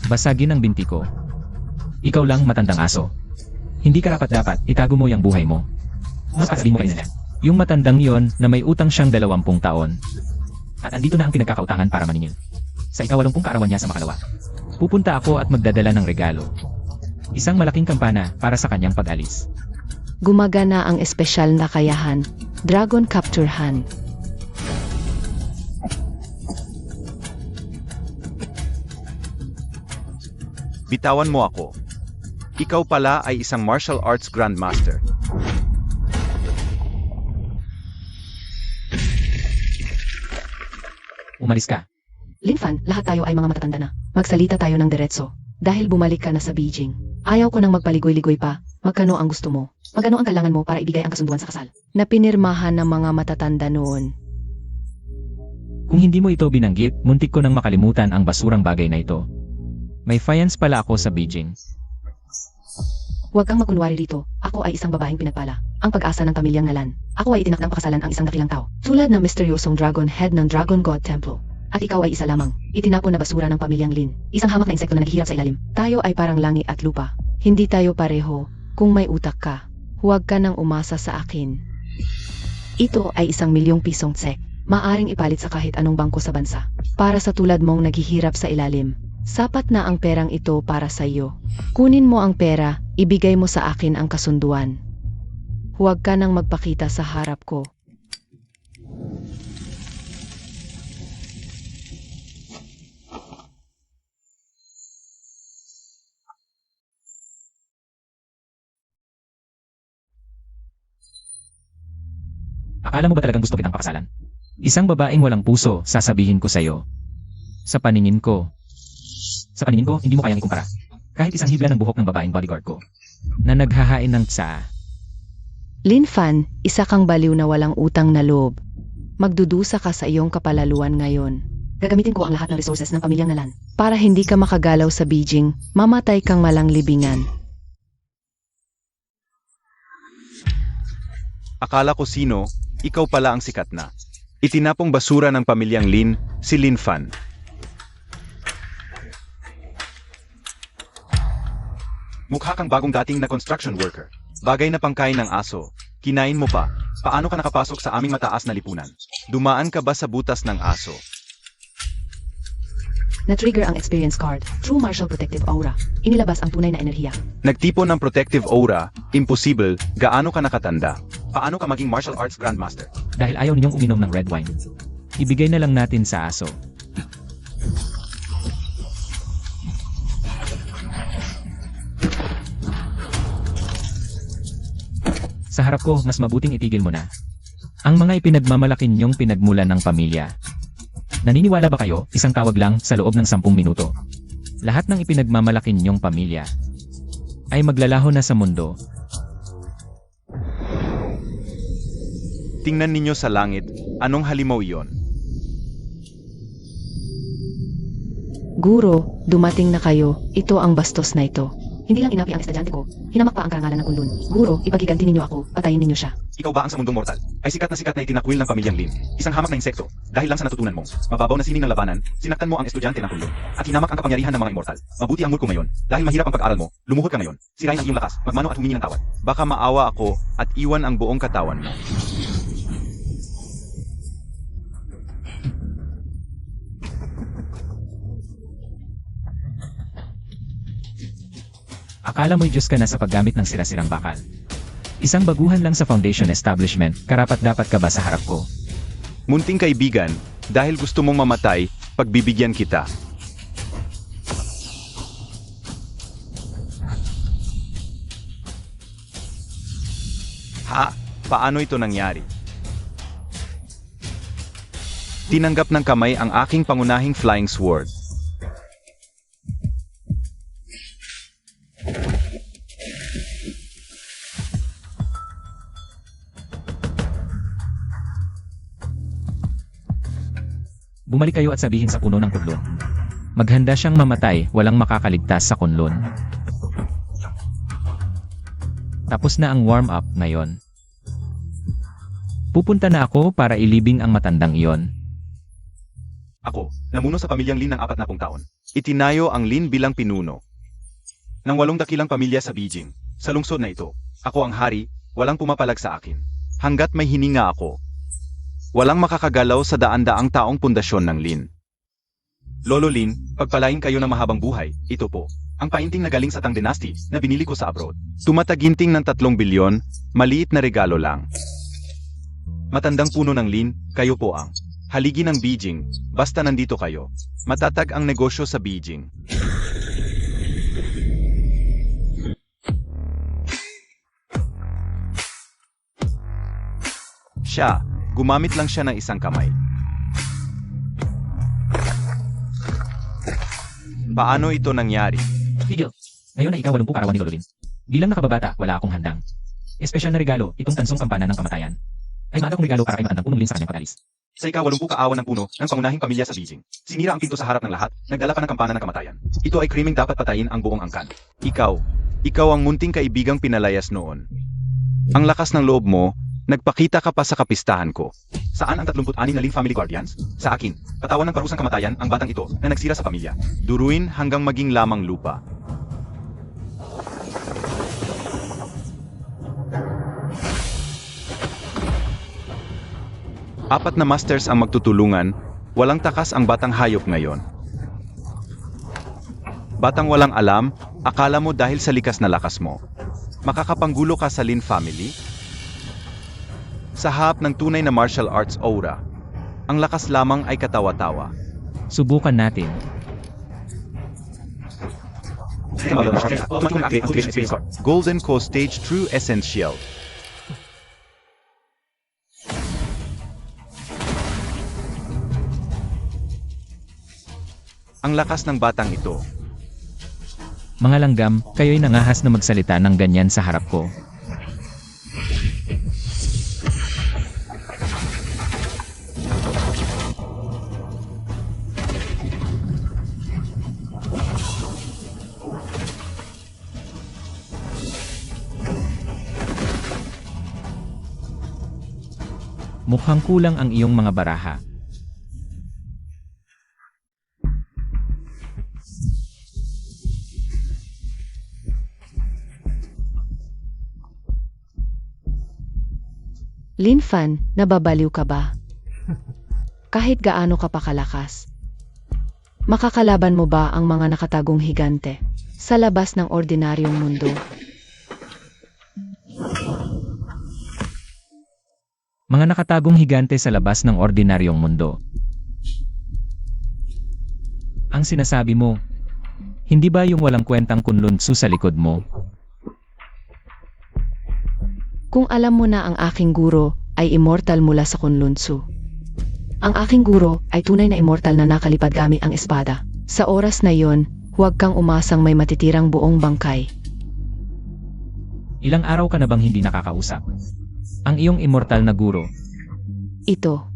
Basagin ang binti ko. Ikaw lang, matandang aso. Hindi karapat-dapat, itago mo yung buhay mo. Mas pasabihin mo kayo nila. Yung matandang yon na may utang siyang 20 taon. At andito na ang pinagkakautangan para maningil. Sa ika-80 kaarawan niya sa makalawa. Pupunta ako at magdadala ng regalo. Isang malaking kampana para sa kanyang pag-alis. Gumagana ang espesyal na kayahan, Dragon Capture Hand. Bitawan mo ako. Ikaw pala ay isang martial arts grandmaster. Umalis ka. Lin Fan, lahat tayo ay mga matatanda na. Magsalita tayo ng diretso. Dahil bumalik ka na sa Beijing. Ayaw ko nang magpaligoy-ligoy pa. Magkano ang gusto mo? Magkano ang kailangan mo para ibigay ang kasunduan sa kasal? Na pinirmahan ng mga matatanda noon. Kung hindi mo ito binanggit, muntik ko nang makalimutan ang basurang bagay na ito. May fiance pala ako sa Beijing. Huwag kang magkunwari rito. Ako ay isang babaeng pinagpala. Ang pag-asa ng pamilyang Nalan. Ako ay itinakdang pakasalan ang isang dakilang tao. Tulad ng misteryosong dragon head ng Dragon God Temple. At ikaw ay isa lamang. Itinapon na basura ng pamilyang Lin. Isang hamak na insekto na naghihirap sa ilalim. Tayo ay parang langit at lupa. Hindi tayo pareho. Kung may utak ka, huwag ka nang umasa sa akin. Ito ay 1,000,000 pisong tsek. Maaring ipalit sa kahit anong bangko sa bansa. Para sa tulad mong naghihirap sa ilalim. Sapat na ang perang ito para sa iyo. Kunin mo ang pera, ibigay mo sa akin ang kasunduan. Huwag ka nang magpakita sa harap ko. Akala mo ba talagang gusto kitang pakasalan? Isang babaeng walang puso, sasabihin ko sa'yo. Sa paningin ko, hindi mo kayang ikumpara. Kahit isang hibla ng buhok ng babaeng bodyguard ko, na naghahain ng tsaa. Lin Fan, isa kang baliw na walang utang na loob. Magdudusa ka sa iyong kapalaluan ngayon. Gagamitin ko ang lahat ng resources ng pamilyang Nalan. Para hindi ka makagalaw sa Beijing, mamatay kang malang libingan. Akala ko sino, ikaw pala ang sikat na. Itinapong basura ng pamilyang Lin, si Lin Fan. Mukha kang bagong dating na construction worker. Bagay na pangkain ng aso. Kinain mo pa. Paano ka nakapasok sa aming mataas na lipunan? Dumaan ka ba sa butas ng aso? Na-trigger ang experience card, True Martial Protective Aura. Inilabas ang tunay na enerhiya. Nagtipon ng protective aura, imposible, gaano ka nakatanda? Paano ka maging martial arts grandmaster? Dahil ayaw ninyong uminom ng red wine. Ibigay na lang natin sa aso. Sa harap ko, mas mabuting itigil mo na. Ang mga ipinagmamalaki ninyong pinagmulan ng pamilya. Naniniwala ba kayo, isang tawag lang sa loob ng 10 minuto? Lahat ng ipinagmamalaki ninyong pamilya ay maglalaho na sa mundo. Tingnan ninyo sa langit, anong halimaw iyon? Guro, dumating na kayo, ito ang bastos na ito. Hindi lang inapi ang estudyante ko, hinamak pa ang karangalan ng Kunlun. Guro, ipagiganti ninyo ako, patayin ninyo siya. Ikaw ba ang sa mundong mortal? Ay sikat na itinakwil ng pamilyang Lin. Isang hamak na insekto. Dahil lang sa natutunan mo, mababaw na sining ng labanan, sinaktan mo ang estudyante ng Kunlun. At hinamak ang kapangyarihan ng mga immortal. Mabuti ang mood ko ngayon. Dahil mahirap ang pag-aaral mo, lumuhod ka ngayon. Sirain ang iyong lakas, magmano at humingi ng tawad. Baka maawa ako at iwan ang buong katawan mo. Akala mo'y Diyos ka na sa paggamit ng sira-sirang bakal. Isang baguhan lang sa foundation establishment, karapat-dapat ka ba sa harap ko? Munting kaibigan, dahil gusto mong mamatay, pagbibigyan kita. Ha? Paano ito nangyari? Tinanggap ng kamay ang aking pangunahing flying sword. Bumalik kayo at sabihin sa puno ng Kunlun. Maghanda siyang mamatay, walang makakaligtas sa Kunlun. Tapos na ang warm-up ngayon. Pupunta na ako para ilibing ang matandang iyon. Ako, namuno sa pamilyang Lin ng 40 taon. Itinayo ang Lin bilang pinuno ng 8 dakilang pamilya sa Beijing. Sa lungsod na ito, ako ang hari, walang pumapalag sa akin. Hanggat may hininga ako, walang makakagalaw sa daan-daang taong pundasyon ng Lin. Lolo Lin, pagpalain kayo ng mahabang buhay, ito po. Ang painting na galing sa Tang Dynasty na binili ko sa abroad. Tumataginting ng 3 bilyon, maliit na regalo lang. Matandang puno ng Lin, kayo po ang haligi ng Beijing, basta nandito kayo. Matatag ang negosyo sa Beijing. Siya, gumamit lang siya ng isang kamay. Paano ito nangyari? Tigil. Ngayon ay ikaw 80 karawan ni Lolo Lin. Bilang nakababata, wala akong handang. Espesyal na regalo, itong tansong kampanan ng kamatayan. Ay maaga kong regalo para kay matandang punong Lin sa kanyang patalis. Sa ika-80 kaawan ng puno ng pangunahing pamilya sa Beijing. Sinira ang pinto sa harap ng lahat, nagdala pa ng kampana ng kamatayan. Ito ay krimeng dapat patayin ang buong angkan. Ikaw ang munting kaibigang pinalayas noon. Ang lakas ng loob mo, nagpakita ka pa sa kapistahan ko. Saan ang 36 na Lin Family Guardians? Sa akin, katawan ng parusang kamatayan ang batang ito na nagsira sa pamilya. Duruin hanggang maging lamang lupa. Apat na masters ang magtutulungan, walang takas ang batang hayop ngayon. Batang walang alam, akala mo dahil sa likas na lakas mo, makakapanggulo ka sa Lin family? Sa hap ng tunay na martial arts aura, ang lakas lamang ay katawa-tawa. Subukan natin. Golden Co Stage True Essential. Ang lakas ng batang ito. Mga langgam, kayo'y nangahas na magsalita ng ganyan sa harap ko. Mukhang kulang ang iyong mga baraha. Lin Fan, nababaliw ka ba? Kahit gaano ka pa kalakas. Makakalaban mo ba ang mga nakatagong higante sa labas ng ordinaryong mundo? Mga nakatagong higante sa labas ng ordinaryong mundo. Ang sinasabi mo, hindi ba yung walang kwentang Kunlun Tzu sa likod mo? Kung alam mo na ang aking guro ay immortal mula sa Kunlun Tzu. Ang aking guro ay tunay na immortal na nakalipad gamit ang espada. Sa oras na yon, huwag kang umasang may matitirang buong bangkay. Ilang araw ka na bang hindi nakakausap? Ang iyong immortal na guro. Ito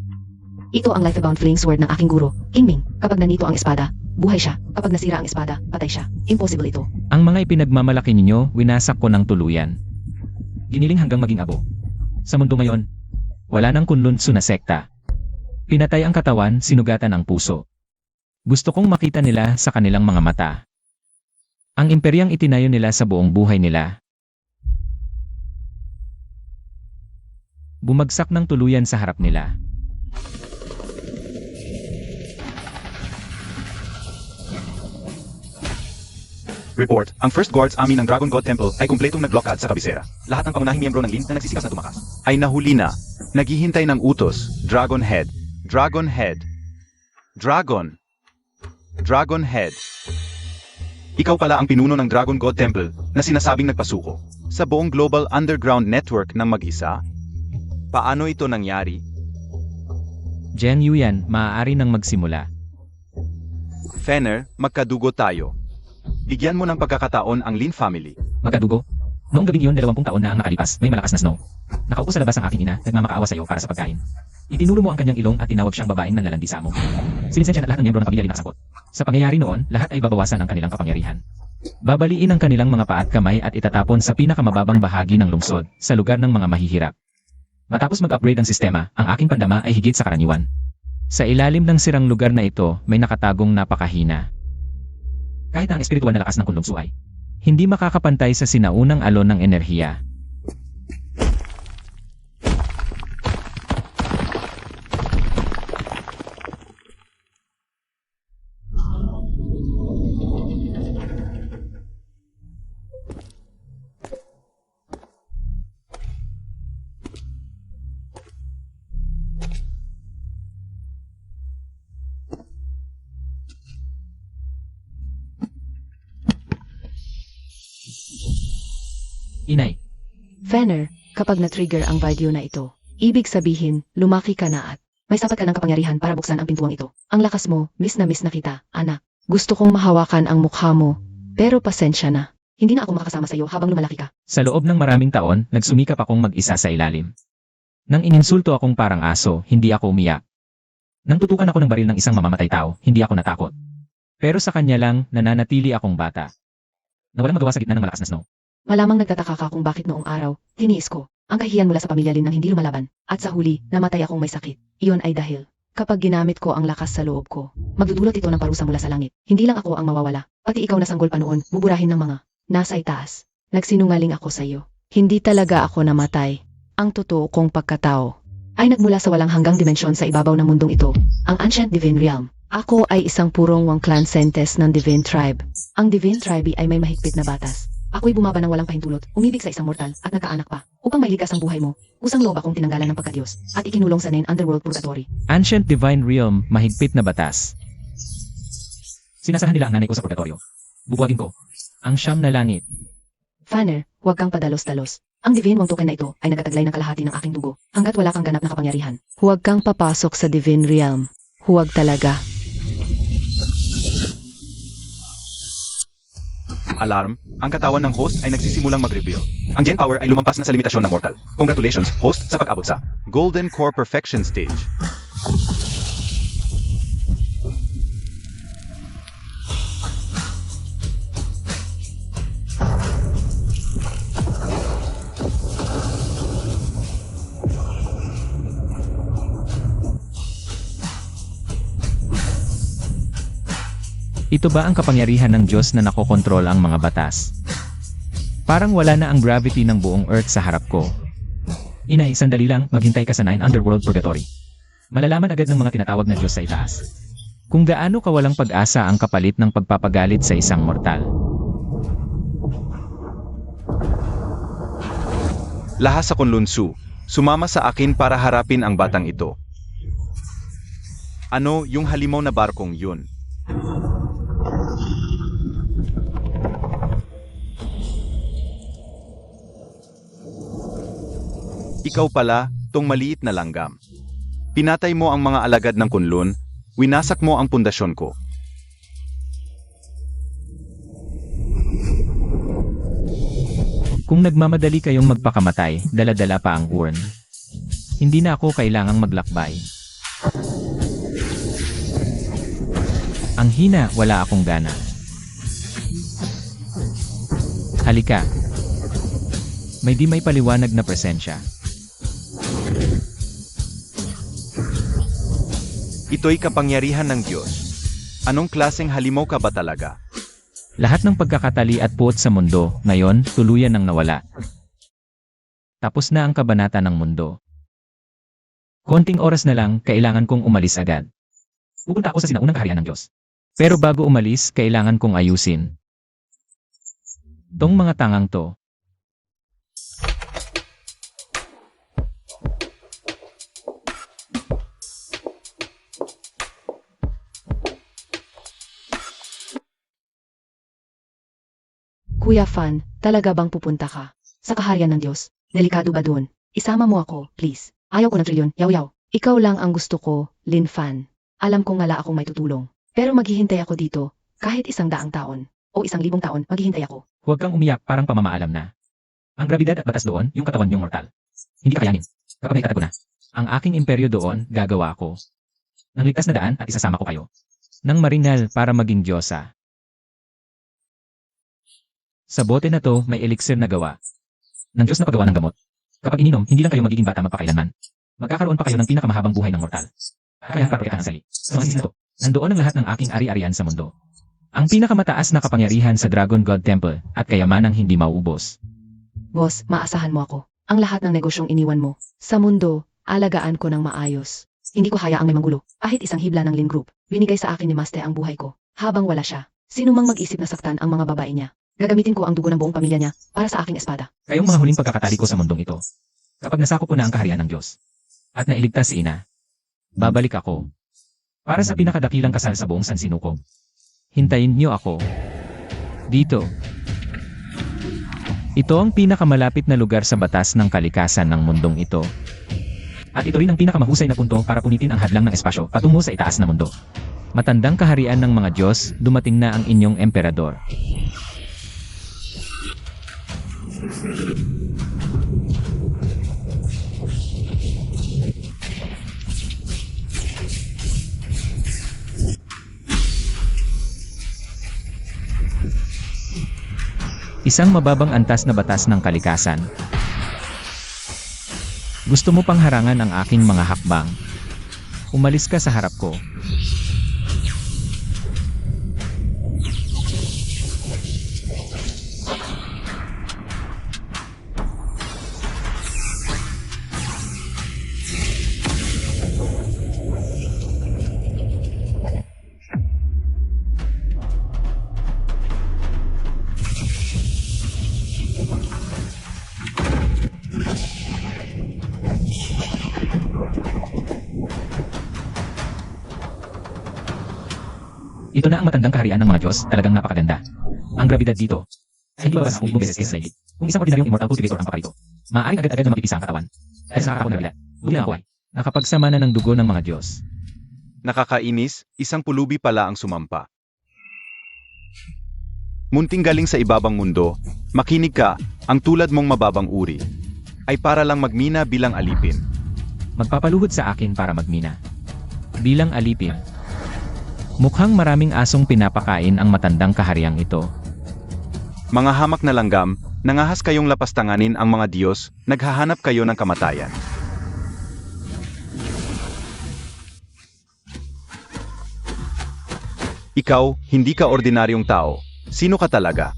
ang life-bound flaming sword ng aking guro, King Ming. Kapag nandito ang espada, buhay siya. Kapag nasira ang espada, patay siya. Impossible ito. Ang mga ipinagmamalaki ninyo, winasak ko ng tuluyan. Giniling hanggang maging abo. Sa mundo ngayon, wala nang kunlunso na sekta. Pinatay ang katawan, sinugatan ang puso. Gusto kong makita nila sa kanilang mga mata. Ang imperyang itinayo nila sa buong buhay nila. Bumagsak ng tuluyan sa harap nila. Report, ang first guards amin ng Dragon God Temple ay kumpletong nag-blockade sa kabisera. Lahat ng pangunahing miyembro ng Lin na nagsisikas na tumakas ay nahuli na. Naghihintay ng utos. Dragon Head. Dragon Head. Dragon. Dragon Head. Ikaw pala ang pinuno ng Dragon God Temple na sinasabing nagpasuko sa buong global underground network ng mag-isa? Paano ito nangyari? Jen Yuyan, maaari nang magsimula. Fenner, magkadugo tayo. Bigyan mo ng pagkakataon ang Lin family. Magkadugo? Noong gabing iyon, 20 taon na ang nakalipas, may malakas na snow. Nakaupo sa labas ang aking ina, nagmamakaawa sa iyo para sa pagkain. Itinuro mo ang kanyang ilong at tinawag siyang babaeng nanlalandi sa mo. Sinisensya na lahat ng miyembro ng pamilya Lin nakasakot. Sa pangyayari noon, lahat ay babawasan ang kanilang kapangyarihan. Babaliin ang kanilang mga paa at kamay at itatapon sa pinakamababang bahagi ng lungsod, sa lugar ng mga mahihirap. Matapos mag-upgrade ang sistema, ang aking pandama ay higit sa karaniwan. Sa ilalim ng sirang lugar na ito, may nakatagong napakahina. Kahit ang espiritual na lakas ng kunlungso ay hindi makakapantay sa sinaunang alon ng enerhiya. Inay, Fenner, kapag na-trigger ang video na ito, ibig sabihin, lumaki ka na at may sapat ka ng kapangyarihan para buksan ang pintuang ito. Ang lakas mo, miss na kita, anak. Gusto kong mahawakan ang mukha mo, pero pasensya na. Hindi na ako makakasama sa iyo habang lumalaki ka. sa loob ng maraming taon, nagsumikap akong mag-isa sa ilalim. Nang ininsulto akong parang aso, hindi ako umiyak. Nang tutukan ako ng baril ng isang mamamatay tao, hindi ako natakot. Pero sa kanya lang, nananatili akong bata. Na walang magawa sa gitna ng malakas na snow. Malamang nagtataka ka kung bakit noong araw, tiniis ko ang kahihiyan mula sa pamilya Lin nang hindi lumalaban, at sa huli, namatay akong may sakit. Iyon ay dahil, kapag ginamit ko ang lakas sa loob ko, magdudulot ito ng parusa mula sa langit. Hindi lang ako ang mawawala, pati ikaw na sanggol pa noon, buburahin ng mga nasa itaas. Nagsinungaling ako sa iyo. Hindi talaga ako namatay. Ang totoo kong pagkatao ay nagmula sa walang hanggang dimensyon sa ibabaw ng mundong ito, ang Ancient Divine Realm. Ako ay isang purong Wangclan Sentes ng Divine Tribe. Ang Divine Tribe ay may mahigpit na batas. Ako'y bumaba ng walang pahintulot, umibig sa isang mortal, at nagkaanak pa, upang mailigtas ang buhay mo. Usang loob akong tinanggalan ng pagkadiyos, at ikinulong sa Nine Underworld Purgatory. Ancient Divine Realm, mahigpit na batas. Sinasahan nila ang nanay ko sa purgatorio. Bubuwagin ko ang siyam na langit. Fanner, huwag kang padalos-dalos. Ang Divine Wang token na ito ay nagtataglay ng kalahati ng aking dugo, hanggat wala kang ganap na kapangyarihan. Huwag kang papasok sa Divine Realm. Huwag talaga. Alarm, ang katawan ng host ay nagsisimulang mag-reveal. Ang Gen Power ay lumampas na sa limitasyon ng mortal. Congratulations, host, sa pag-abot sa Golden Core Perfection Stage. Ito ba ang kapangyarihan ng Diyos na nakokontrol ang mga batas? Parang wala na ang gravity ng buong Earth sa harap ko. Inay, sandali lang, maghintay ka sa Nine Underworld Purgatory. Malalaman agad ng mga tinatawag na Diyos sa itaas kung gaano kawalang pag-asa ang kapalit ng pagpapagalit sa isang mortal. Lahas sa Kunlunsu, sumama sa akin para harapin ang batang ito. Ano yung halimaw na barkong yun? Ikaw pala, tong maliit na langgam. Pinatay mo ang mga alagad ng Kunlun, winasak mo ang pundasyon ko. Kung nagmamadali kayong magpakamatay, dala-dala pa ang urn. Hindi na ako kailangang maglakbay. Ang Ang hina, wala akong gana. Halika. May di may paliwanag na presensya. Ito'y kapangyarihan ng Diyos. Anong klaseng halimaw ka ba talaga? Lahat ng pagkakatali at puot sa mundo, ngayon, tuluyan nang nawala. Tapos na ang kabanata ng mundo. Konting oras na lang, kailangan kong umalis agad. Pupunta ako sa sinaunang kaharian ng Diyos. Pero bago umalis, kailangan kong ayusin tong mga tangang to. Kuya Fan, talaga bang pupunta ka? Sa kaharian ng Diyos, delikado ba dun? Isama mo ako, please. Ayaw ko ng trilyon, yaw-yaw. Ikaw lang ang gusto ko, Lin Fan. Alam kong wala akong may tutulong. Pero maghihintay ako dito, kahit 100 taon, o 1,000 taon, maghihintay ako. Huwag kang umiyak parang pamamaalam na. Ang grabidad at batas doon, yung katawan niyong mortal. Hindi ka kayanin. Kapag naitatago na, ang aking imperyo doon, gagawa ko. Nang ligtas na daan at isasama ko kayo. Nang maringal para maging Diyosa. Sa bote na to, may elixir na gawa. Ng Diyos na paggawa ng gamot. Kapag ininom, hindi lang kayo magiging bata magpakailanman. Magkakaroon pa kayo ng pinakamahabang buhay ng mortal. Kaya kaprotektahan ang sali. Sa mga sisis na to, nandoon ang lahat ng aking ari-arian sa mundo. Ang pinakamataas na kapangyarihan sa Dragon God Temple at kayamanang hindi mauubos. Boss, maasahan mo ako. Ang lahat ng negosyong iniwan mo. Sa mundo, alagaan ko ng maayos. Hindi ko hayaang may manggulo. Kahit isang hibla ng Lin Group, binigay sa akin ni Maste ang buhay ko. Habang wala siya, sino mang mag-isip na saktan ang mga babae niya. Gagamitin ko ang dugo ng buong pamilya niya para sa aking espada. Kayong mga huling pagkakatali ko sa mundong ito. Kapag nasako ko na ang kaharian ng Diyos at nailigtas si Ina, babalik ako para sa pinakadakilang kasal sa buong Sansinukob. Hintayin niyo ako dito. Ito ang pinakamalapit na lugar sa batas ng kalikasan ng mundong ito. At ito rin ang pinakamahusay na punto para punitin ang hadlang ng espasyo patungo sa itaas na mundo. Matandang kaharian ng mga Diyos, dumating na ang inyong emperador. Isang mababang antas na batas ng kalikasan. Gusto mo pang harangan ang aking mga hakbang? Umalis ka sa harap ko. Ito na ang matandang kaharian ng mga Diyos, talagang napakaganda. Ang grabidad dito ay hindi babasa kung 5 beses kaysa sa ligid. Kung isang ordinaryong immortal cultivator ang paparito, maaaring agad-agad na mapipisa ang katawan. Dahil sa kakapong grabidad, buti lang ako ay nakapagsama na ng dugo ng mga Diyos. Nakakainis, isang pulubi pala ang sumampa. Munting galing sa ibabang mundo, makinig ka, ang tulad mong mababang uri, ay para lang magmina bilang alipin. Magpapaluhod sa akin para magmina. Bilang alipin. Mukhang maraming asong pinapakain ang matandang kahariang ito. Mga hamak na langgam, nangahas kayong lapastanganin ang mga Diyos, naghahanap kayo ng kamatayan. Ikaw, hindi ka ordinaryong tao. Sino ka talaga?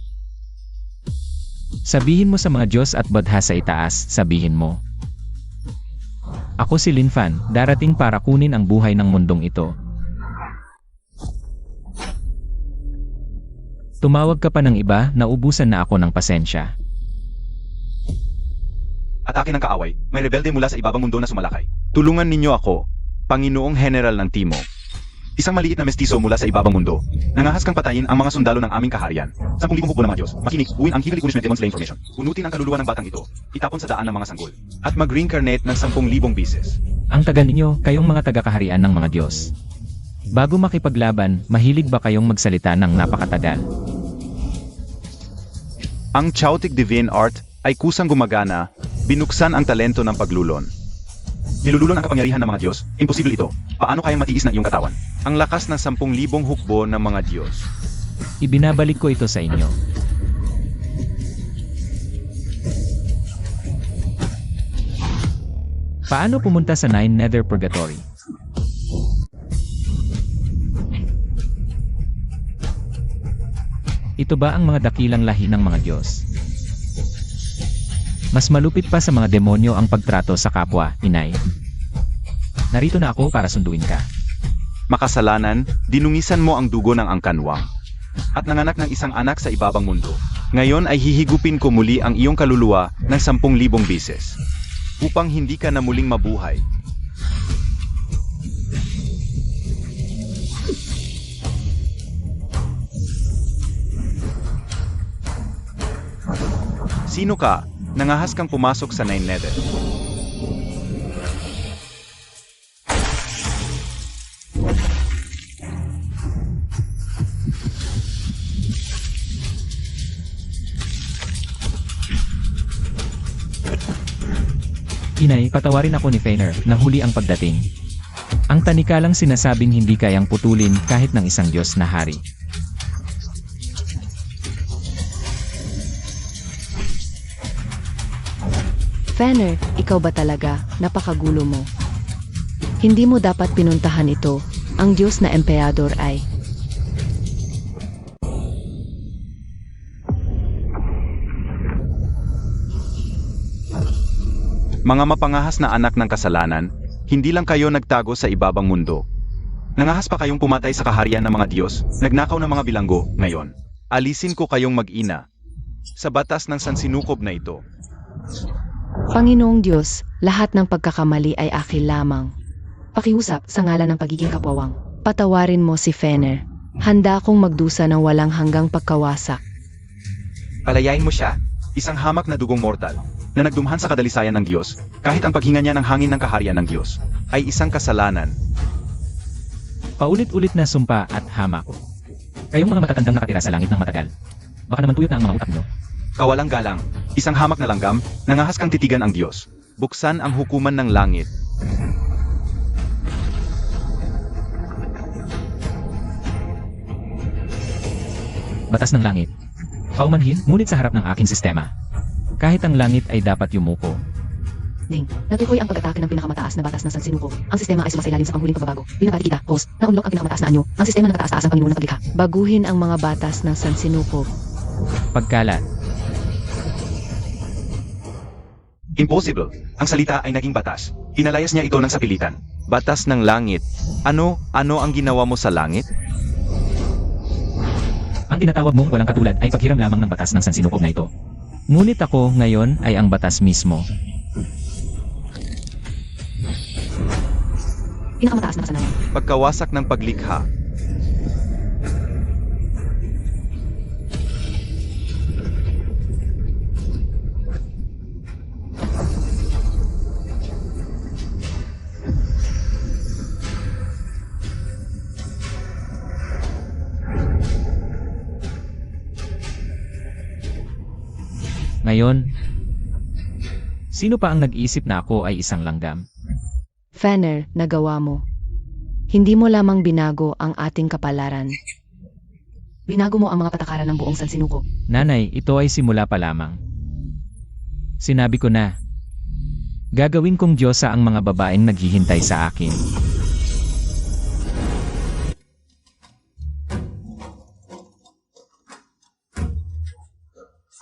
Sabihin mo sa mga Diyos at badha sa itaas, sabihin mo. Ako si Lin Fan, darating para kunin ang buhay ng mundong ito. Tumawag ka pa ng iba, naubusan na ako ng pasensya. At akin ang kaaway, may rebelde mula sa ibabang mundo na sumalakay. Tulungan ninyo ako, Panginoong General ng Timog. Isang maliit na mestizo mula sa ibabang mundo. Nangahas kang patayin ang mga sundalo ng aming kaharian. 10,000 hukbo ng mga Diyos. Makinig, buuin ang Heavenly Punishment Demon Slain Formation. Unutin ang kaluluwa ng batang ito. Itapon sa daan ng mga sanggol. At mag-reincarnate ng 10,000 beses. Ang tagal ninyo, kayong mga taga-kaharian ng mga Diyos. Bago makipaglaban, mahilig ba kayong magsalita ng napakatagal? Ang Chaotic Divine Art ay kusang gumagana, binuksan ang talento ng paglulon. Nilululong ang kapangyarihan ng mga Diyos, imposible ito. Paano kayang matiis ng iyong katawan? Ang lakas ng 10,000 hukbo ng mga Diyos. Ibinabalik ko ito sa inyo. Paano pumunta sa Nine Nether Purgatory? Ito ba ang mga dakilang lahi ng mga Diyos? Mas malupit pa sa mga demonyo ang pagtrato sa kapwa, inay. Narito na ako para sunduin ka. Makasalanan, dinungisan mo ang dugo ng angkanwang. At nanganak ng isang anak sa ibabang mundo. Ngayon ay hihigupin ko muli ang iyong kaluluwa ng 10,000 beses. Upang hindi ka na muling mabuhay. Sino ka? Nangahas kang pumasok sa Nine Nether. Inay, patawarin ako ni Fener, nahuli ang pagdating. Ang tanikalang sinasabing hindi kayang putulin kahit ng isang Diyos na hari. Fener, ikaw ba talaga? Napakagulo mo. Hindi mo dapat pinuntahan ito. Ang Diyos na emperador ay... Mga mapangahas na anak ng kasalanan, hindi lang kayo nagtago sa ibabang mundo. Nangahas pa kayong pumatay sa kaharian ng mga Diyos, nagnakaw ng mga bilanggo, ngayon. Alisin ko kayong mag-ina. Sa batas ng sansinukob na ito. Panginoong Diyos, lahat ng pagkakamali ay akin lamang. Pakiusap sa ngalan ng pagiging kapwawang. Patawarin mo si Fener. Handa akong magdusa ng walang hanggang pagkawasak. Palayain mo siya, isang hamak na dugong mortal, na nagdumhan sa kadalisayan ng Diyos, kahit ang paghinga niya ng hangin ng kaharian ng Diyos, ay isang kasalanan. Paulit-ulit na sumpa at hamak. Kayong mga matatandang nakatira sa langit ng matagal. Baka naman tuyot na ang mga utak nyo. Kawalang galang, isang hamak na langgam, nangahas kang titigan ang Diyos. Buksan ang hukuman ng langit. Batas ng langit. Paumanhin, ngunit sa harap ng aking sistema. Kahit ang langit ay dapat yumuko. Ding, natukoy ang pag-atake ng pinakamataas na batas ng sansinukob. Ang sistema ay sumasailalim sa panghuling pagbabago. Binabati kita, host, na unlock ang pinakamataas na anyo. Ang sistema na nakataas-taas ang Panginoon ng paglikha. Baguhin ang mga batas ng sansinukob. Pagkalat. Impossible. Ang salita ay naging batas. Hinalayas niya ito ng sapilitan. Batas ng langit. Ano ang ginawa mo sa langit? Ang tinatawag mong walang katulad ay paghiram lamang ng batas ng sansinukob na ito. Ngunit ako ngayon ay ang batas mismo. Pinakamataas na kasalanan. Pagkawasak ng paglikha. Ngayon, sino pa ang nag-iisip na ako ay isang langgam? Fener, nagawa mo. Hindi mo lamang binago ang ating kapalaran. Binago mo ang mga patakaran ng buong sansinukob. Nanay, ito ay simula pa lamang. Sinabi ko na, gagawin kong Diyosa ang mga babaeng naghihintay sa akin.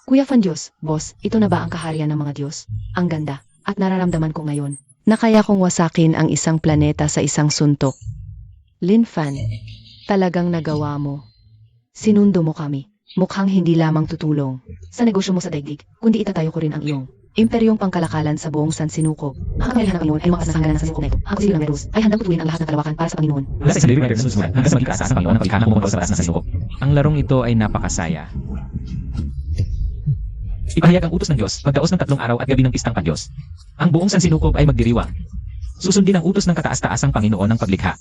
Kuya Fan Diyos, boss, ito na ba ang kaharian ng mga Diyos? Ang ganda, at nararamdaman ko ngayon, na kaya kong wasakin ang isang planeta sa isang suntok. Lin Fan, talagang nagawa mo. Sinundo mo kami. Mukhang hindi lamang tutulong sa negosyo mo sa daigdig, kundi itatayo ko rin ang iyong imperyong pangkalakalan sa buong sansinukob. Ang kapangyarihan ng Panginoon ay lumakas na sa hangganan ng sansinukob na ito. Ang konsilyo ng Meros ay handang putulin ang lahat ng kalawakan para sa Panginoon. Wala sa isang living letter na susulat hanggang sa maging kaasas ng Panginoon ng paglikha ng bumubuo sa batas ng sansinukob. Ang larong ito ay napakasaya. Ipahayag ang utos ng Diyos, pagdaos ng 3 araw at gabi ng pistang Diyos. Ang buong sansinukob ay magdiriwang. Susundin ang utos ng kataas-taasang Panginoon ng paglikha.